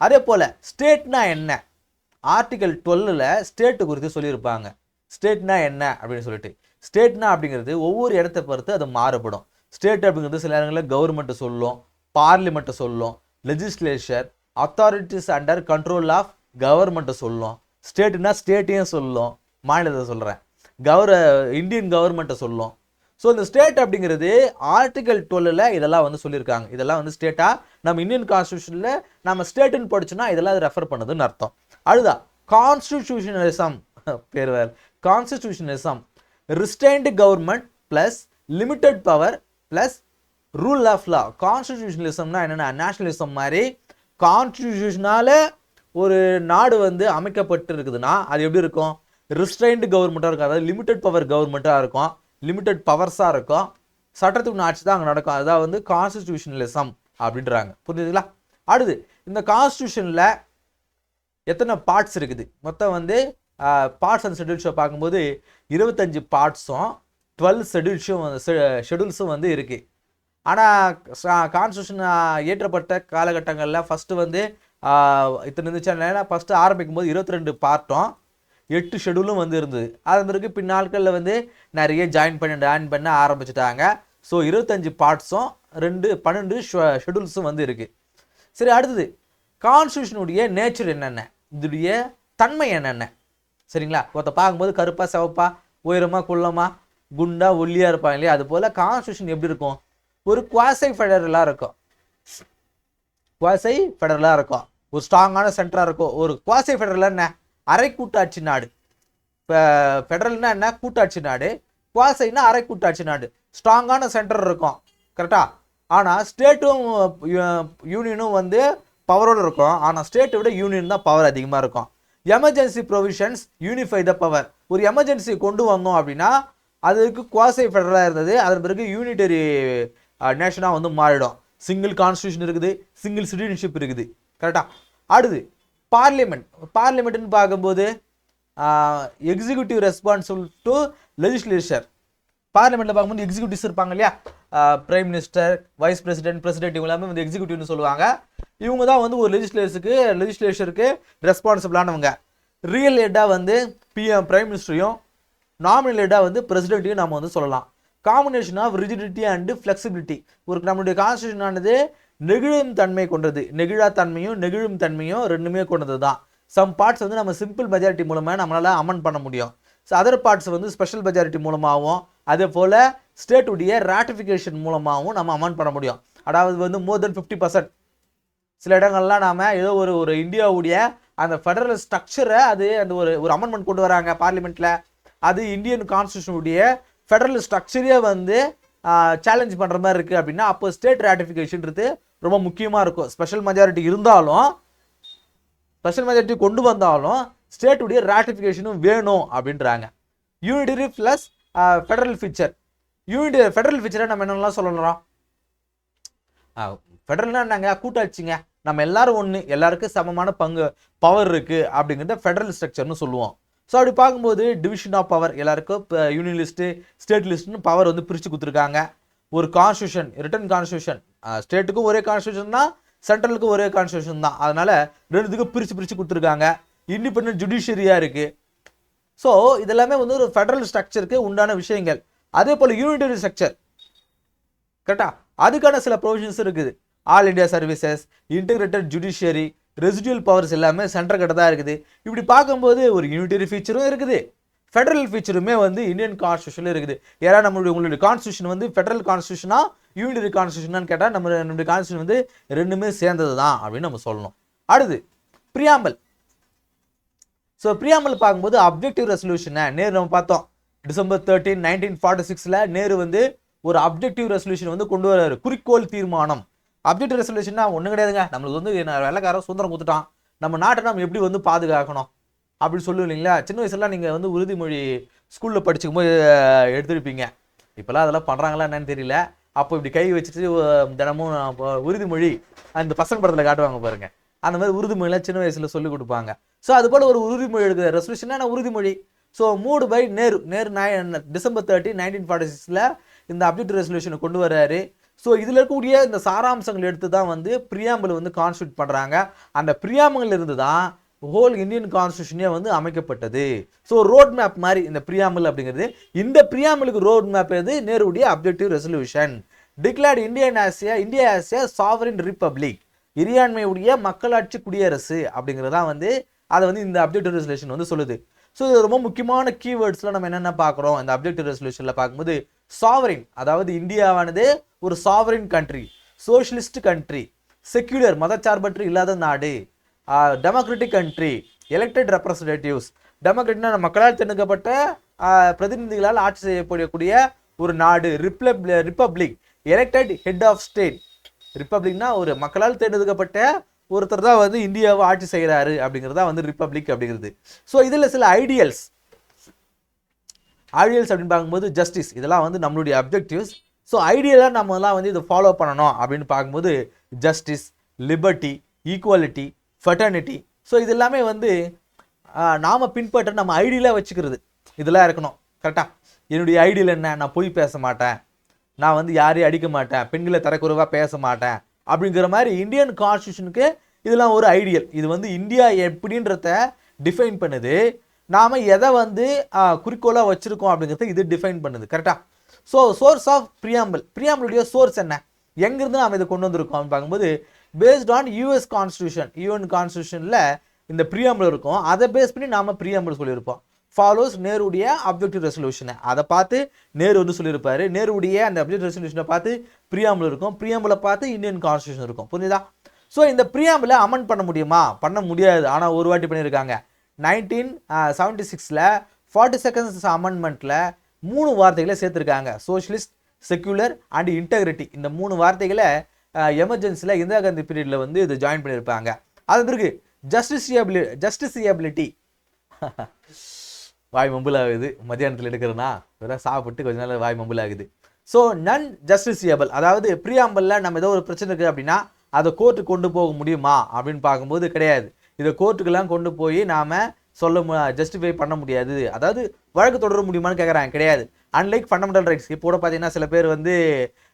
அதே போல் ஸ்டேட்னா என்ன? ஆர்டிகல் 12ல் ஸ்டேட்டு குறித்து சொல்லியிருப்பாங்க. ஸ்டேட்னா என்ன அப்படின்னு சொல்லிட்டு, ஸ்டேட்னா அப்படிங்கிறது ஒவ்வொரு இடத்தை பொறுத்து அது மாறுபடும். ஸ்டேட் அப்படிங்கிறது சில இடங்களில் கவர்மெண்ட்டை சொல்லும், பார்லிமெண்ட்டை சொல்லும், legislature, authorities under control of கவர்மெண்ட்டை சொல்லும். ஸ்டேட்னா ஸ்டேட்டையும் சொல்லும், மாநிலத்தை சொல்கிறேன், இந்தியன் கவர்மெண்ட்டை சொல்லும். ஸோ இந்த ஸ்டேட் அப்படிங்கிறது ஆர்டிகல் 12ல் இதெல்லாம் வந்து சொல்லியிருக்காங்க. இதெல்லாம் வந்து ஸ்டேட்டாக நம்ம இந்தியன் கான்ஸ்டியூஷனில் நம்ம ஸ்டேட்டுன்னு படிச்சோன்னா இதெல்லாம் ரெஃபர் பண்ணுதுன்னு அர்த்தம். அதுதான் கான்ஸ்டிடியூஷனலிசம். பேர் வேறு. Constitutionalism, restrained government plus limited power plus rule of law. கான்ஸ்டிடியூஷனலிசம்னா என்னென்னா, நேஷனலிசம் மாதிரி கான்ஸ்டிடியூஷனால ஒரு நாடு வந்து அமைக்கப்பட்டு இருக்குதுன்னா அது எப்படி இருக்கும்? ரிஸ்ட்ரைன்டு கவர்மெண்ட்டாக இருக்கும், அதாவது லிமிட்டட் பவர் கவர்மெண்ட்டாக இருக்கும், லிமிட்டட் பவர்ஸாக இருக்கும், சட்டத்துக்கு ஆட்சி தான் அங்கே நடக்கும். அதுதான் வந்து கான்ஸ்டிடியூஷனலிசம் அப்படின்றாங்க. புரியுதுங்களா? அடுத்து இந்த கான்ஸ்டியூஷனில் எத்தனை பார்ட்ஸ் இருக்குது? மொத்தம் வந்து பார்ட்ஸ் அண்ட் ஷெடியூல்ஸை பார்க்கும்போது 25 பார்ட்ஸும் 12 ஷெடியூல்ஸும் வந்து இருக்குது. ஆனால் கான்ஸ்டியூஷன் இயற்றப்பட்ட காலகட்டங்களில் ஃபஸ்ட்டு வந்து இத்தனை இருந்துச்சு. ஃபஸ்ட்டு ஆரம்பிக்கும் போது 22 பார்ட்டும் 8 ஷெடியூலும் வந்து இருந்தது. அதன் பிறகு பின்னாட்களில் வந்து நிறைய ஜாயின் பண்ண ஆரம்பிச்சிட்டாங்க. ஸோ 25 பார்ட்ஸும் 12 ஷெடியூல்ஸும் வந்து இருக்குது. சரி, அடுத்தது கான்ஸ்டியூஷனுடைய நேச்சர் என்னென்ன, இதோடைய தன்மை என்னென்ன, சரிங்களா? ஒருத்த பார்க்கும்போது கருப்பா சிவப்பா உயரமா குள்ளமா குண்டா ஒல்லியா இருப்பாங்க இல்லையா, அது போல் கான்ஸ்டியூஷன் எப்படி இருக்கும், ஒரு குவாசை ஃபெடரலாக இருக்கும். குவாசை ஃபெடரலாக இருக்கும், ஒரு ஸ்ட்ராங்கான சென்டராக இருக்கும். ஒரு குவாசை ஃபெடரல் என்ன, அரை கூட்டாட்சி நாடு. இப்போ ஃபெடரல்னா என்ன, கூட்டாட்சி நாடு. குவாசைனா அரை கூட்டாட்சி நாடு. ஸ்ட்ராங்கான சென்டர் இருக்கும், கரெக்டா? ஆனால் ஸ்டேட்டும் யூனியனும் வந்து பவரோடு இருக்கும். ஆனால் ஸ்டேட்டை விட யூனியன் தான் பவர் அதிகமாக இருக்கும். Emergency provisions unify the power. ஒரு எமர்ஜென்சி கொண்டு வந்தோம் அப்படின்னா அதுக்கு குவாசை ஃபெடரலாக இருந்தது, அதன் பிறகு யூனிட்டரி நேஷனாக வந்து மாறிடும். சிங்கிள் கான்ஸ்டியூஷன் இருக்குது, சிங்கிள் சிட்டிசன்ஷிப் இருக்குது, கரெக்டாக? அடுத்து பார்லிமெண்ட்னு பார்க்கும்போது எக்ஸிக்யூட்டிவ் ரெஸ்பான்சிபிள் டு லெஜிஸ்லேச்சர். பார்லிமெண்ட்டில் பார்க்கும்போது எக்ஸிக்யூட்டிவ்ஸ் இருப்பாங்க இல்லையா, பிரைம் மினிஸ்டர், வைஸ் பிரசிடென்ட் இவங்க எல்லாமே வந்து எக்ஸிக்யூட்டிவ்னு சொல்லுவாங்க. இவங்க தான் வந்து ஒரு லெஜிஸ்லேச்சருக்கு ரெஸ்பான்சிபிளானவங்க. ரியல் ஹெட்டாக வந்து பிரைம் மினிஸ்டரையும், நாமினல் ஹெட்டாக வந்து பிரசிடென்ட்டையும் நம்ம வந்து சொல்லலாம். Combination of rigidity and flexibility. ஒரு நம்மளுடைய கான்ஸ்டியூஷன் ஆனது நெகிழும் தன்மை கொண்டது. நெகிழா தன்மையும் நெகிழும் தன்மையும் ரெண்டுமே கொண்டது தான். சம் பார்ட்ஸ் வந்து நம்ம சிம்பிள் மெஜாரிட்டி மூலமாக நம்மளால் அமெண்ட் பண்ண முடியும். ஸோ அதர் பார்ட்ஸ் வந்து ஸ்பெஷல் மெஜாரிட்டி மூலமாகவும், அதே போல் ஸ்டேட்டுடைய ராட்டிஃபிகேஷன் மூலமாகவும் நம்ம அமெண்ட் பண்ண முடியும். அதாவது வந்து மோர் தென் 50%. சில இடங்கள்லாம் நாம் ஏதோ ஒரு இந்தியாவுடைய அந்த ஃபெடரல் ஸ்ட்ரக்சரை அது அந்த ஒரு அமெண்ட்மெண்ட் கொண்டு வராங்க பார்லிமெண்ட்டில். அது இந்தியன் கான்ஸ்டியூஷனுடைய ஃபெடரல் ஸ்ட்ரக்சரே வந்து சேலஞ்ச் பண்ணுற மாதிரி இருக்குது அப்படின்னா அப்போ ஸ்டேட் ராட்டிஃபிகேஷன்றது ரொம்ப முக்கியமாக இருக்கும். ஸ்பெஷல் மெஜாரிட்டி இருந்தாலும், ஸ்பெஷல் மெஜாரிட்டி கொண்டு வந்தாலும் ஸ்டேட்டுடைய ராட்டிஃபிகேஷனும் வேணும் அப்படின்றாங்க. Unitary plus federal feature. Federal ஃபீச்சரை நம்ம என்னென்னலாம் சொல்லலாம்? ஃபெடரல்னா என்னங்க, கூட்டாட்சிங்க. நம்ம எல்லாரும் ஒன்று, எல்லாருக்கும் சமமான பவர் இருக்குது அப்படிங்கிறத ஃபெடரல் ஸ்ட்ரக்சர்னு சொல்லுவோம். ஸோ அப்படி பார்க்கும்போது டிவிஷன் ஆஃப் பவர், எல்லாருக்கும் இப்போ யூனியன் லிஸ்ட்டு ஸ்டேட் லிஸ்ட்னு பவர் வந்து பிரித்து கொடுத்துருக்காங்க. ஒரு கான்ஸ்டியூஷன், ரிட்டன் கான்ஸ்டியூஷன், ஸ்டேட்டுக்கும் ஒரே கான்ஸ்டியூஷன் தான், சென்ட்ரலுக்கும் ஒரே கான்ஸ்டியூஷன் தான். அதனால் ரெண்டுத்துக்கும் பிரித்து கொடுத்துருக்காங்க. இண்டிபெண்டன்ட் ஜுடிஷியரியாக இருக்குது. ஸோ இதெல்லாமே வந்து ஒரு ஃபெடரல் ஸ்ட்ரக்சருக்கு உண்டான விஷயங்கள். அதே போல் யூனிட்டரி ஸ்ட்ரக்சர், கரெக்டா? அதுக்கான சில ப்ரொவிஷன்ஸ் இருக்குது. All India services, integrated judiciary, residual powers எல்லாமே சென்டர் கிட்ட தான் இருக்குது. இப்படி பார்க்கும்போது ஒரு யூனிட்டரி ஃபீச்சரும் இருக்குது, ஃபெடரல் ஃபீச்சருமே வந்து இந்தியன் கான்ஸ்டியூஷனில் இருக்குது. ஏன்னா உங்களுடைய கான்ஸ்டியூஷன் வந்து ஃபெடரல் கான்ஸ்டியூஷனா யூனிட்டரி கான்ஸ்டியூஷனான்னு கேட்டால் நம்மளுடைய கான்ஸ்டியூஷன் வந்து ரெண்டுமே சேர்ந்தது தான் அப்படின்னு நம்ம சொல்லணும். அடுத்து பிரியாம்பல். ஸோ பிரியாம்பல் பார்க்கும்போது அப்ஜெக்டிவ் ரெசல்யூஷனை நேரு நம்ம பார்த்தோம். December 13, 1946 நேரு வந்து ஒரு அப்ஜெக்டிவ் ரெசல்யூஷன் வந்து கொண்டு வர்றாரு, குறிக்கோள் தீர்மானம். அப்ஜெக்டிவ் ரெசல்யூஷன்னா ஒன்றும் கிடையாதுங்க, நம்மளுக்கு வந்து வெள்ளைக்காரன் சுதந்திரம் கொடுத்துட்டான், நம்ம நாட்டை நம்ம எப்படி வந்து பாதுகாக்கணும் அப்படின்னு சொல்லுவோம் இல்லைங்களா? சின்ன வயசுலாம் நீங்கள் வந்து உறுதிமொழி ஸ்கூலில் படிச்சுக்கும் போது எடுத்துருப்பீங்க. இப்போலாம் அதெல்லாம் பண்ணுறாங்களா என்னன்னு தெரியல. அப்போ இப்படி கை வச்சுட்டு தினமும் உறுதிமொழி அந்த பசங்க படத்தில் காட்டுவாங்க பாருங்க, அந்த மாதிரி உறுதிமொழிலாம் சின்ன வயசில் சொல்லிக் கொடுப்பாங்க. ஸோ அது போல் ஒரு உறுதிமொழி எடுக்கிற ரெசல்யூஷன்னா உறுதிமொழி. So moved by Nehru December 13, 1946 இந்த அப்ஜெக்டிவ் ரெசல்யூஷனை கொண்டு வர்றாரு. ஸோ இதில் இருக்கக்கூடிய இந்த சாராம்சங்கள் எடுத்து தான் வந்து பிரியாம்பிள் வந்து கான்ஸ்டியூட் பண்ணுறாங்க. அந்த பிரியாம்பிள் இருந்து தான் ஹோல் இந்தியன் கான்ஸ்டியூஷனே வந்து அமைக்கப்பட்டது. ஸோ ரோட் மேப் மாதிரி இந்த பிரியாம்பிள் அப்படிங்கிறது. இந்த பிரியாம்பிளுக்கு ரோட் மேப் எது? நேருடைய objective resolution. Declared India as a sovereign republic, இறையாண்மையுடைய மக்களாட்சி குடியரசு அப்படிங்கிறதான் வந்து அதை வந்து இந்த அப்ஜெக்டிவ் ரெசல்யூஷன் வந்து சொல்லுது. ஸோ இது ரொம்ப முக்கியமான கீவேர்ட்ஸில் நம்ம என்னென்ன பார்க்குறோம் இந்த அப்ஜெக்டிவ் ரெசல்யூஷனில் பார்க்கும்போது, சாவரின், அதாவது இந்தியாவானது ஒரு sovereign country, socialist country, secular மதச்சார்பற்று இல்லாத நாடு, டெமோக்ராட்டிக் கண்ட்ரி, எலெக்டட் ரெப்ரஸன்டேட்டிவ்ஸ், டெமோக்ராட்னா மக்களால் தேர்ந்தெடுக்கப்பட்ட பிரதிநிதிகளால் ஆட்சி செய்யப்படக்கூடிய ஒரு நாடு, republic, elected head of state. ரிப்பப்ளிக்னா ஒரு மக்களால் தேர்ந்தெடுக்கப்பட்ட ஒருத்தர் தான் வந்து இந்தியாவை ஆட்சி செய்கிறாரு அப்படிங்கிறதா வந்து ரிப்பப்ளிக் அப்படிங்கிறது. ஸோ இதில் சில ஐடியல்ஸ் அப்படின்னு பார்க்கும்போது ஜஸ்டிஸ், இதெல்லாம் வந்து நம்மளுடைய அப்ஜெக்டிவ்ஸ். ஸோ ஐடியலாக நம்மலாம் வந்து இதை ஃபாலோ பண்ணணும் அப்படின்னு பார்க்கும்போது justice, liberty, equality, fraternity. So இது எல்லாமே வந்து நாம் பின்பற்ற நம்ம ஐடியலாக வச்சுக்கிறது இதெல்லாம் இருக்கணும், கரெக்டாக? என்னுடைய ஐடியல் என்ன? நான் பொய் பேச மாட்டேன், நான் வந்து யாரையும் அடிக்க மாட்டேன், பெண்களை தரக்குறைவாக பேச மாட்டேன் அப்படிங்கிற மாதிரி இந்தியன் கான்ஸ்டியூஷனுக்கு இதெல்லாம் ஒரு ஐடியல். இது வந்து இந்தியா எப்படின்றத டிஃபைன் பண்ணுது. நாம் எதை வந்து குறிக்கோளாக வச்சுருக்கோம் அப்படிங்கிறத இது டிஃபைன் பண்ணுது. கரெக்டாக? ஸோ சோர்ஸ் ஆஃப் ப்ரியாம்பிளுடைய சோர்ஸ் என்ன, எங்கேருந்து நாம் இதை கொண்டு வந்திருக்கோம் அப்படின்னு பார்க்கும்போது based on US constitution. UN கான்ஸ்டியூஷனில் இந்த ப்ரியாம்பிள் இருக்கும். அதை பேஸ் பண்ணி நாம் ப்ரியாம்பிள் சொல்லியிருப்போம். ஃபாலோஸ் நேருடைய அப்ஜெக்டிவ் ரெசல்யூஷனை அதை பார்த்து நேரு வந்து சொல்லியிருப்பாரு. நேருடைய அந்த அப்ஜெக்டிவ் ரெசல்யூஷனை பார்த்து ப்ரியாம்பிள் இருக்கும். ப்ரியாம்பிளை பார்த்து இந்தியன் கான்ஸ்டியூஷன் இருக்கும். புரியுதா? ஸோ இந்த ப்ரியாம்பிளை அமெண்ட் பண்ண முடியுமா? பண்ண முடியாது. ஆனால் ஒரு வாட்டி பண்ணியிருக்காங்க. 1976 42nd அமெண்ட்மெண்ட்டில் 3 வார்த்தைகளை சேர்த்துருக்காங்க. Socialist, secular and integrity. இந்த 3 வார்த்தைகளை எமர்ஜென்சியில் இந்திரா காந்தி பீரியடில் வந்து இது ஜாயின் பண்ணியிருப்பாங்க. அது பிறகு ஜஸ்டிசியபிலிட்டி வாய் மம்பிள் ஆகுது. மத்தியானத்தில் எடுக்கிறதுனா இதெல்லாம் சாப்பிட்டு கொஞ்ச நாள் வாய் மம்பிள் ஆகுது. ஸோ நான் ஜஸ்டிசியபிள், அதாவது ப்ரியாம்பிளில் நம்ம ஏதோ ஒரு பிரச்சனை இருக்குது அப்படின்னா அதை கோர்ட்டுக்கு கொண்டு போக முடியுமா அப்படின்னு பார்க்கும்போது கிடையாது. இதை கோர்ட்டுக்கெல்லாம் கொண்டு போய் நாம் ஜஸ்டிஃபை பண்ண முடியாது. அதாவது வழக்கு தொடர முடியுமான்னு கேட்குறாங்க. கிடையாது. Unlike fundamental rights. இப்போ கூட பார்த்தீங்கன்னா சில பேர் வந்து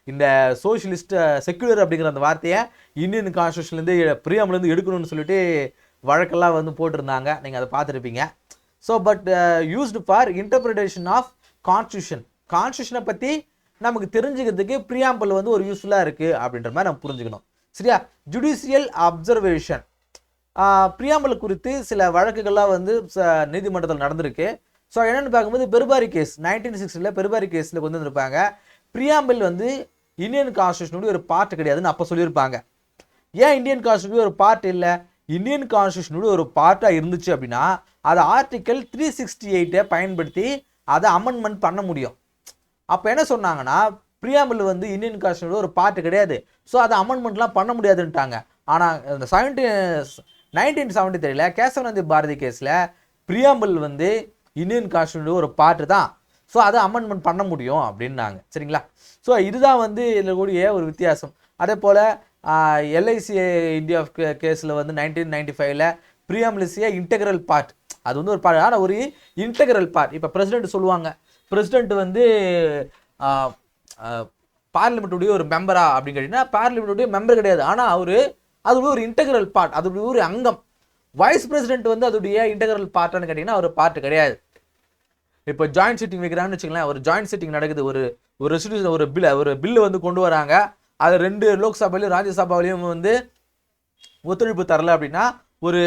இந்த சோஷியலிஸ்ட், செக்யூலர் அப்படிங்கிற அந்த வார்த்தையை இந்தியன் கான்ஸ்டியூஷன்லேருந்து ப்ரியாம்பிள்லேருந்து எடுக்கணும்னு சொல்லிட்டு வழக்கெல்லாம் வந்து போட்டிருந்தாங்க. நீங்கள் அதை பார்த்துருப்பீங்க. So but used for interpretation of கான்ஸ்டியூஷனை பற்றி நமக்கு தெரிஞ்சுக்கிறதுக்கு ப்ரியாம்பிள் வந்து ஒரு யூஸ்ஃபுல்லாக இருக்குது அப்படின்ற மாதிரி நம்ம புரிஞ்சுக்கணும். சரியா? Judicial observation. ப்ரியாம்பிள் குறித்து சில வழக்குகள்லாம் வந்து நீதிமன்றத்தில் நடந்திருக்கு. ஸோ என்னென்னு பார்க்கும்போது பெருபாரி கேஸ் 1960 பெருபாரி கேஸில் கொண்டு வந்திருப்பாங்க. ப்ரியாம்பிள் வந்து இந்தியன் கான்ஸ்டியூஷனுடைய ஒரு பார்ட் கிடையாதுன்னு அப்போ சொல்லியிருப்பாங்க. ஏன் இந்தியன் கான்ஸ்டியூஷனுடைய ஒரு பார்ட் இல்லை? இந்தியன் கான்ஸ்டியூஷனுடைய ஒரு பார்ட்டாக இருந்துச்சு அப்படின்னா அதை ஆர்டிக்கல் 368 பயன்படுத்தி அதை அமெண்ட்மெண்ட் பண்ண முடியும். அப்போ என்ன சொன்னாங்கன்னா ப்ரியாம்பிள் வந்து இந்தியன் கான்ஸ்டியூஷனுடைய ஒரு பார்ட் கிடையாது. ஸோ அதை அமெண்ட்மெண்ட்லாம் பண்ண முடியாதுன்ட்டாங்க. ஆனால் இந்த 1973 கேசவநந்தி பாரதி கேஸில் ப்ரியாம்பிள் வந்து இந்தியன் கான்ஸ்டியூஷனுடைய ஒரு பார்ட்டு தான். ஸோ அதை அமெண்ட்மெண்ட் பண்ண முடியும் அப்படின்னாங்க. சரிங்களா? ஸோ இதுதான் வந்து இதில் கூடிய ஒரு வித்தியாசம். அதே போல் எல்ஐசி இந்தியா கேஸில் வந்து 1995 preamble is a integral part. அது வந்து ஒரு பார்ட், ஆனால் ஒரு இன்டெக்ரல் பார்ட். இப்போ பிரசிடென்ட் சொல்லுவாங்க, பிரசிடென்ட் வந்து பார்லிமெண்ட்டுடைய ஒரு மெம்பரா அப்படின்னு கேட்டிங்கன்னா பார்லிமெண்ட்டுடைய மெம்பர் கிடையாது. ஆனால் அது ஒரு இன்டெக்ரல் பார்ட், அது ஒரு அங்கம். வைஸ் பிரசிடென்ட் வந்து அதோடைய இன்டெக்ரல் பார்ட்டான்னு கேட்டிங்கன்னா ஒரு பார்ட் கிடையாது. இப்போ ஜாயின்ட் சிட்டிங் வைக்கிறாங்கன்னு வச்சுக்கலாம். ஒரு ஜாயின்ட் சிட்டிங் நடக்குது. ஒரு ரெசல்யூஷன், ஒரு பில்லு வந்து கொண்டு வராங்க. அது 2 லோக்சபாலையும் ராஜ்யசபாவிலையும் வந்து ஒத்துழைப்பு தரல அப்படின்னா ஒரு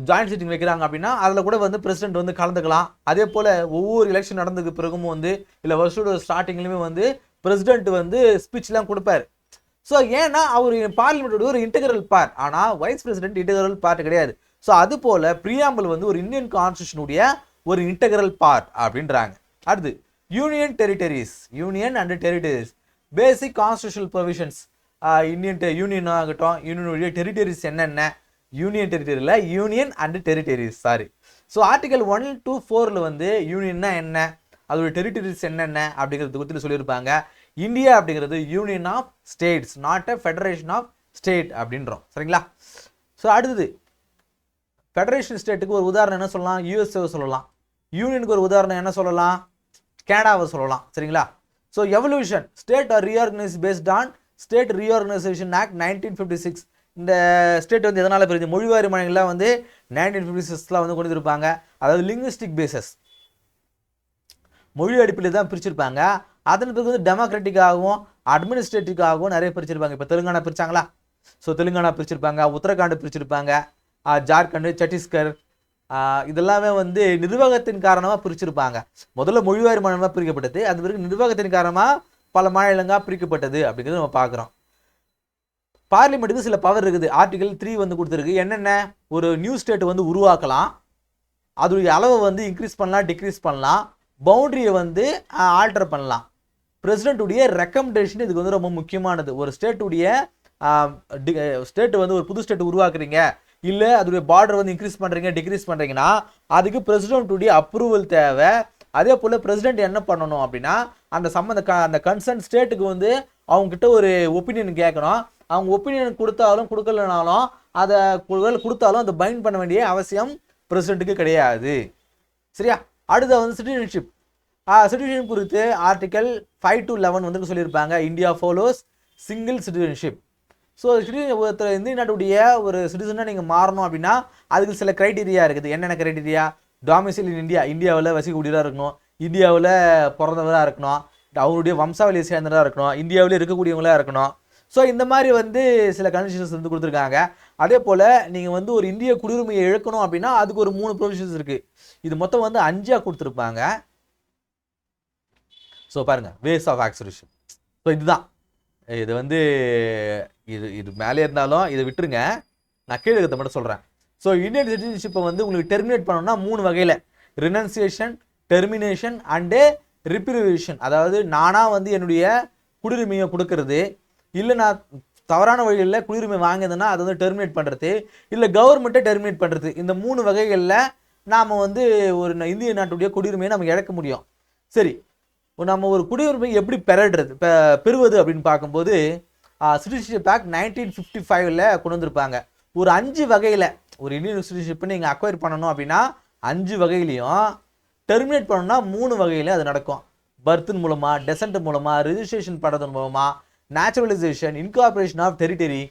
ஜாயின்ட் சிட்டிங் வைக்கிறாங்க அப்படின்னா அதில் கூட வந்து பிரசிடென்ட் வந்து கலந்துக்கலாம். அதே போல் ஒவ்வொரு எலெக்ஷன் நடந்ததுக்கு பிறகும் வந்து இல்லை வருஷத்தோட ஸ்டார்டிங்லேயுமே வந்து பிரசிடென்ட் வந்து ஸ்பீச்லாம் கொடுப்பார். ஸோ ஏன்னா அவர் பார்லிமெண்ட்டோட ஒரு இன்டெக்ரல் பார்ட். ஆனால் வைஸ் பிரசிடென்ட் இன்டெக்ரல் பார்ட் கிடையாது. ஸோ அது போல் ப்ரியாம்பிள் வந்து ஒரு இந்தியன் கான்ஸ்டியூஷனுடைய ஒரு இன்டெக்ரல் பார்ட் அப்படின்றாங்க. அடுத்து union and territories. Basic constitutional provisions. Union ஆகட்டும், யூனியனுடைய டெரிட்டரிஸ் என்னென்ன, union and territories so article 1 to 4 வந்து யூனியன்னா என்ன, அதோட டெரிட்டரிஸ் என்னென்ன அப்படிங்கிறது குறித்து சொல்லியிருப்பாங்க. இந்தியா அப்படிங்கிறது union of states, not a federation of state அப்படின்றோம். சரிங்களா? ஸோ அடுத்தது ஃபெடரேஷன் ஸ்டேட்டுக்கு ஒரு உதாரணம் என்ன சொல்லலாம்? யூஎஸ்ஏவை சொல்லலாம். யூனியனுக்கு ஒரு உதாரணம் என்ன சொல்லலாம்? கனடாவை சொல்லலாம். சரிங்களா? So evolution. State are reorganise based on state reorganisation act 1956. இந்த ஸ்டேட் வந்து எதனால் பிரிஞ்சு? மொழிவாரி மாநிலங்கள்லாம் வந்து 1956 வந்து கொண்டு வந்திருப்பாங்க. அதாவது லிங்குவிஸ்டிக் பேசஸ், மொழி அடிப்படையில் தான் பிரிச்சிருப்பாங்க. அதன் பிறகு வந்து டெமோக்ராட்டிக்காகவும் அட்மினிஸ்ட்ரேட்டிவாகவும் நிறைய பிரிச்சிருப்பாங்க. இப்போ தெலுங்கானா பிரிச்சாங்களா? ஸோ தெலுங்கானா பிரிச்சிருப்பாங்க, உத்தரகாண்ட் பிரிச்சிருப்பாங்க, ஜார்க்கண்ட், சத்தீஸ்கர், இதெல்லாமே வந்து நிர்வாகத்தின் காரணமாக பிரிச்சிருப்பாங்க. முதல்ல மொழிவாரி மாநிலமாக பிரிக்கப்பட்டது, அது பிறகு நிர்வாகத்தின் காரணமாக பல மாநிலங்களாக பிரிக்கப்பட்டது அப்படிங்கிறது நம்ம பார்க்குறோம். பார்லிமெண்ட்டுக்கு சில பவர் இருக்குது. ஆர்டிகல் 3 வந்து கொடுத்துருக்கு. என்னென்ன? ஒரு நியூ ஸ்டேட் வந்து உருவாக்கலாம், அதோடைய அளவை வந்து இன்க்ரீஸ் பண்ணலாம், டிக்ரீஸ் பண்ணலாம், பவுண்டரியை வந்து ஆல்டர் பண்ணலாம். பிரசிடென்ட்டுடைய ரெக்கமெண்டேஷன் இதுக்கு வந்து ரொம்ப முக்கியமானது. ஒரு ஸ்டேட்டுடைய ஸ்டேட்டு வந்து ஒரு புது ஸ்டேட் உருவாக்குறீங்க, இல்லை அதோடைய பார்டர் வந்து இன்க்ரீஸ் பண்ணுறீங்க, டிக்ரீஸ் பண்ணுறீங்கன்னா அதுக்கு பிரசிடென்ட்டுடைய அப்ரூவல் தேவை. அதே போல் பிரசிடென்ட் என்ன பண்ணணும் அப்படின்னா அந்த கன்சர்ன் ஸ்டேட்டுக்கு வந்து அவங்ககிட்ட ஒரு ஒப்பீனியன் கேட்கணும். அவங்க ஒப்பீனியன் கொடுத்தாலும் கொடுக்கலனாலும் அதை கொடுத்தாலும் பைண்ட் பண்ண வேண்டிய அவசியம் பிரசிடென்ட்டுக்கு கிடையாது. சரியா? அடுத்த வந்து சிட்டிசன்ஷிப். சிட்டிசன்ஷிப் குறித்து ஆர்டிகல் 5 to 11 வந்து சொல்லியிருப்பாங்க. India follows single citizenship. So ஒருத்தர் இந்திய நாட்டுடைய ஒரு சிட்டிசனாக நீங்கள் மாறணும் அப்படின்னா அதுக்கு சில க்ரைட்டீரியா இருக்குது. என்னென்ன க்ரைட்டீரியா? டாமிசைல் இன் இந்தியா, இந்தியாவில் வசிக்கக்கூடியதாக இருக்கணும், இந்தியாவில் பிறந்தவராக இருக்கணும், அவருடைய வம்சாவளியை சேர்ந்ததாக இருக்கணும், இந்தியாவில் இருக்கக்கூடியவங்களாக இருக்கணும். ஸோ இந்த மாதிரி வந்து சில கண்டிஷன்ஸ் வந்து கொடுத்துருக்காங்க. அதே போல் நீங்கள் வந்து ஒரு இந்திய குடியுரிமையை இழக்கணும் அப்படின்னா அதுக்கு ஒரு 3 ப்ரொவிஷன்ஸ் இருக்குது. இது மொத்தம் வந்து 5ஆக கொடுத்துருப்பாங்க. ஸோ பாருங்கள், வேஸ் ஆஃப் ஆக்சலேஷன். ஸோ இதுதான் இது வந்து இது மேலே இருந்தாலும் இதை விட்டுருங்க, நான் கீழே இருக்கிறத மட்டும் சொல்கிறேன். ஸோ இந்தியன் சிட்டிசன்ஷிப்பை வந்து உங்களுக்கு டெர்மினேட் பண்ணணும்னா 3 வகையில்: ரினன்சியேஷன், டெர்மினேஷன் அண்டு ரிப்ரிவேஷன். அதாவது நானாக வந்து என்னுடைய குடியுரிமையை கொடுக்கறது, இல்லை நான் தவறான வழியில் குடியுரிமை வாங்குதுன்னா அதை வந்து டெர்மினேட் பண்ணுறது, இல்லை கவர்மெண்ட்டை டெர்மினேட் பண்ணுறது. இந்த 3 வகைகளில் நாம் வந்து ஒரு இந்திய நாட்டுடைய குடியுரிமையை நம்ம இழக்க முடியும். சரி, நம்ம ஒரு குடியுரிமை எப்படி பெறுவது அப்படின்னு பார்க்கும்போது சிட்டிசன்ஷிப் ஆக்ட் 1955 கொண்டு வந்திருப்பாங்க. ஒரு 5 வகையில் ஒரு இந்தியன் சிட்டிசன்ஷிப்பை நீங்கள் அக்வயர் பண்ணணும் அப்படின்னா 5 வகையிலையும், டெர்மினேட் பண்ணணும்னா 3 வகையிலையும் அது நடக்கும். பர்த்தின் மூலமாக, டெசன்ட் மூலமாக, ரிஜிஸ்ட்ரேஷன் பண்ணுறதன் மூலமாக, நேச்சுரலைசேஷன், இன்கார்பரேஷன் ஆஃப் டெரிட்டரி,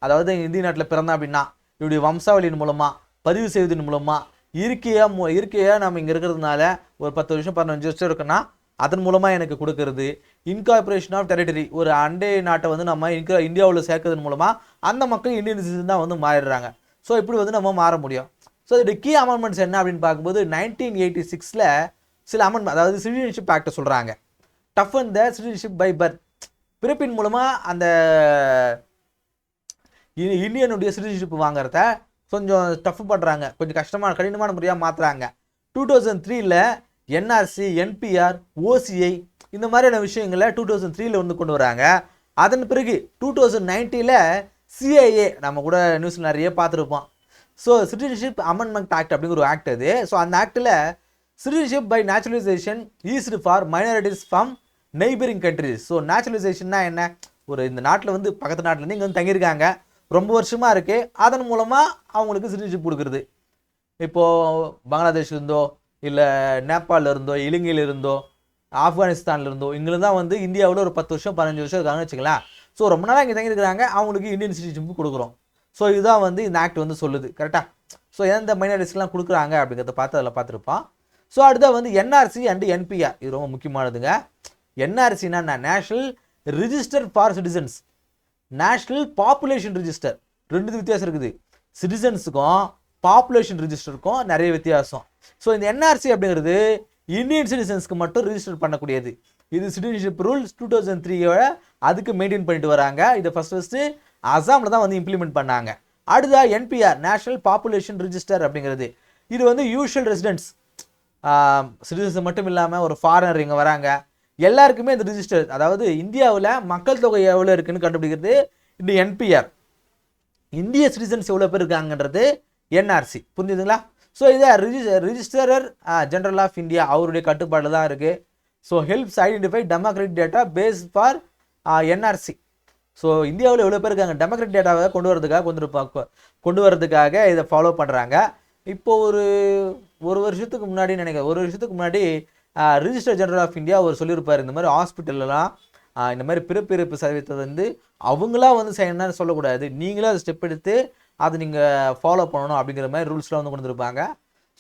அதாவது இந்திய நாட்டில் பிறந்தா அப்படின்னா இவருடைய வம்சாவளியின் மூலமாக, பதிவு செய்வதன் மூலமாக, இயற்கையாக நம்ம இங்கே இருக்கிறதுனால ஒரு 10 வருஷம் 15 வருஷம் இருக்குன்னா அதன் மூலமாக எனக்கு கொடுக்கறது. இன்கார்பரேஷன் ஆஃப் டெரிட்டரி, ஒரு அண்டை நாட்டை வந்து நம்ம இந்தியாவில் சேர்க்கறதன் மூலமாக அந்த மக்கள் இந்தியன் சிட்டிசன் தான் வந்து மாறிடுறாங்க. ஸோ இப்படி வந்து நம்ம மாற முடியும். ஸோ இதோட கீ அமெண்ட்மெண்ட்ஸ் என்ன அப்படின்னு பார்க்கும்போது 1986 சில அமெண்ட்மெண்ட், அதாவது சிட்டிசன்ஷிப் ஆக்டை சொல்கிறாங்க. Toughen the citizenship by birth, பிறப்பின் மூலமாக அந்த இந்தியனுடைய சிட்டிசன்ஷிப் வாங்குறத கொஞ்சம் டஃப் பண்ணுறாங்க, கொஞ்சம் கடினமான முறையாக மாற்றுறாங்க. 2003 என்ஆர்சி, என்பிஆர், ஓசிஐ இந்த மாதிரியான விஷயங்களை 2003 வந்து கொண்டு வராங்க. அதன் பிறகு 2019 சிஐஏ, நம்ம கூட நியூஸ் நிறைய பார்த்துருப்போம். ஸோ சிட்டிசன்ஷிப் அமெண்ட்மெண்ட் ஆக்ட் அப்படிங்கிற ஒரு ஆக்ட் அது. ஸோ அந்த ஆக்டில் citizenship by naturalisation eased for minorities from neighbouring countries. So நேச்சுரலைசேஷன்னா என்ன? ஒரு இந்த நாட்டில் வந்து பக்கத்து நாட்டிலேருந்து இங்கே வந்து தங்கியிருக்காங்க, ரொம்ப வருஷமாக இருக்குது, அதன் மூலமாக அவங்களுக்கு சிட்டிசன்ஷிப் கொடுக்குறது. இப்போது பங்களாதேஷ்லேருந்தோ, இல்லை நேபாளில் இருந்தோ, இலங்கையில் இருந்தோ, ஆப்கானிஸ்தானில் இருந்தோ, இங்கே தான் வந்து இந்தியாவில் ஒரு 10 வருஷம் 15 வருஷம் இருக்காங்கன்னு வச்சுக்கலாம். ஸோ ரொம்ப நாளாக இங்கே தங்கியிருக்கிறாங்க, அவங்களுக்கு இந்தியன் சிட்டிசன்ஷிப் கொடுக்குறோம். ஸோ இதுதான் வந்து இந்த ஆக்ட் வந்து சொல்லுது. கரெக்டாக? ஸோ எந்த மைனாரிட்டிஸ்லாம் கொடுக்குறாங்க அப்படிங்கிறத அதில் பார்த்துருப்பான். ஸோ அடுத்த வந்து என்ஆர்சி அண்டு என்பிஆர், இது ரொம்ப முக்கியமானதுங்க. என்ஆர்சினா national register for citizens, national population register. 2 வித்தியாசம் இருக்குது. சிட்டிசன்ஸுக்கும் பாப்புலேஷன் ரிஜிஸ்டருக்கும் நிறைய வித்தியாசம். ஸோ இந்த என்ஆர்சி அப்படிங்கிறது இந்தியன் சிட்டிசன்ஸ்க்கு மட்டும் ரிஜிஸ்டர் பண்ணக்கூடியது. இது சிட்டிசன்ஷிப் ரூல்ஸ் 2003 அதுக்கு மெயின்டைன் பண்ணிட்டு வராங்க. இதை ஃபஸ்ட்டு அசாமில் தான் வந்து இம்ப்ளிமெண்ட் பண்ணாங்க. அடுத்தா என்பிஆர், நேஷனல் பாப்புலேஷன் ரிஜிஸ்டர் அப்படிங்கிறது. இது வந்து யூஷுவல் ரெசிடென்ட்ஸ், சிட்டிசன்ஸ் மட்டும் இல்லாமல் ஒரு ஃபாரினர் இங்கே வராங்க, எல்லாருக்குமே இந்த ரிஜிஸ்டர், அதாவது இந்தியாவில் மக்கள் தொகை எவ்வளோ இருக்குன்னு கண்டுபிடிக்கிறது இந்த என்பிஆர். இந்திய சிட்டிசன்ஸ் எவ்வளோ பேர் இருக்காங்கன்றது என்ஆர்சி. புரிஞ்சுதுங்களா? ஸோ இதை ரிஜிஸ்டரர் ஜெனரல் ஆஃப் இந்தியா அவருடைய கட்டுப்பாடு தான் இருக்குது. So helps identify democratic database for NRC. So இந்தியாவில் எவ்வளோ பேர் இருக்காங்க, டெமோக்ராட்டிக் டேட்டாவை கொண்டு வரதுக்காக இதை ஃபாலோ பண்ணுறாங்க. இப்போது ஒரு வருஷத்துக்கு முன்னாடி நினைக்கிறேன், ஒரு வருஷத்துக்கு முன்னாடி ரிஜிஸ்டர் ஜெனரல் ஆஃப் இந்தியா அவர் சொல்லியிருப்பார், இந்த மாதிரி ஹாஸ்பிட்டல்லாம் இந்த மாதிரி பிறப்பிறப்பு சதவீதத்தை வந்து அவங்களா வந்து செய்யணும்னு சொல்லக்கூடாது, நீங்களே அதை ஸ்டெப் எடுத்து அதை நீங்கள் ஃபாலோ பண்ணணும் அப்படிங்கிற மாதிரி ரூல்ஸ்லாம் வந்து கொண்டு வந்துருப்பாங்க.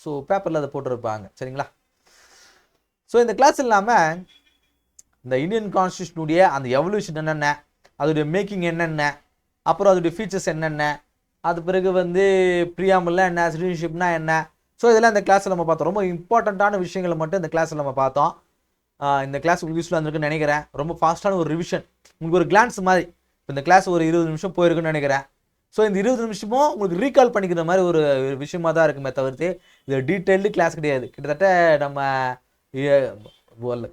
ஸோ பேப்பரில் அதை போட்டுருப்பாங்க. சரிங்களா? ஸோ இந்த கிளாஸ் இல்லாமல் இந்த இந்தியன் கான்ஸ்டியூஷனுடைய அந்த எவல்யூஷன் என்னென்ன, அதோடைய மேக்கிங் என்னென்ன, அப்புறம் அதோடைய ஃபீச்சர்ஸ் என்னென்ன, அது பிறகு வந்து ப்ரியாம்பிள் என்ன, சிட்டிசன்ஷிப்னா என்ன, ஸோ இதெல்லாம் இந்த கிளாஸில் நம்ம பார்த்தோம். ரொம்ப இம்பார்ட்டண்ட்டான விஷயங்களை மட்டும் இந்த கிளாஸில் நம்ம பார்த்தோம். இந்த கிளாஸ் உங்களுக்கு யூஸ்ஃபுல்லாக இருந்திருக்குன்னு நினைக்கிறேன். ரொம்ப ஃபாஸ்ட்டான ஒரு ரிவிஷன், உங்களுக்கு ஒரு கிளான்ஸ் மாதிரி. இப்போ இந்த கிளாஸ் ஒரு 20 நிமிஷம் போயிருக்குன்னு நினைக்கிறேன். ஸோ இந்த 20 நிமிஷமும் உங்களுக்கு ரீகால் பண்ணிக்கிற மாதிரி ஒரு விஷயமாக தான் இருக்குமே தவிர்த்து இது டீட்டெயில்டு கிளாஸ் கிடையாது. கிட்டத்தட்ட நம்ம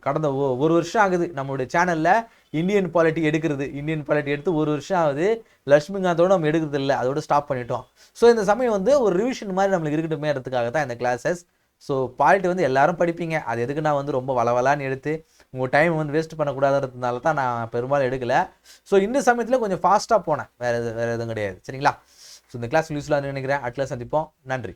கடந்த ஒரு வருஷம் ஆகுது நம்மளுடைய சேனலில் இந்தியன் பாலிட்டி எடுக்கிறது. இந்தியன் பாலிட்டி எடுத்து ஒரு வருஷம் ஆகுது. லட்சுமிகாந்தோடு நம்ம எடுக்கிறது இல்லை, அதோட ஸ்டாப் பண்ணிட்டோம். ஸோ இந்த சமயம் வந்து ஒரு ரிவிஷன் மாதிரி நம்மளுக்கு இருக்கட்டுமேறதுக்காக தான் இந்த கிளாஸஸ். ஸோ பாலிட்டி வந்து எல்லாரும் படிப்பீங்க, அது எதுக்கு நான் வந்து ரொம்ப வளவலான்னு எடுத்து உங்கள் டைம் வந்து வேஸ்ட் பண்ணக்கூடாதுன்றதுனால தான் நான் பெரும்பாலும் எடுக்கலை. ஸோ இந்த சமயத்தில் கொஞ்சம் ஃபாஸ்ட்டாக போனேன், வேறு எதுவும் கிடையாது. சரிங்களா? ஸோ இந்த கிளாஸ் யூஸ்ஃபுல்லாக நினைக்கிறேன். அடுத்த சந்திப்போம். நன்றி.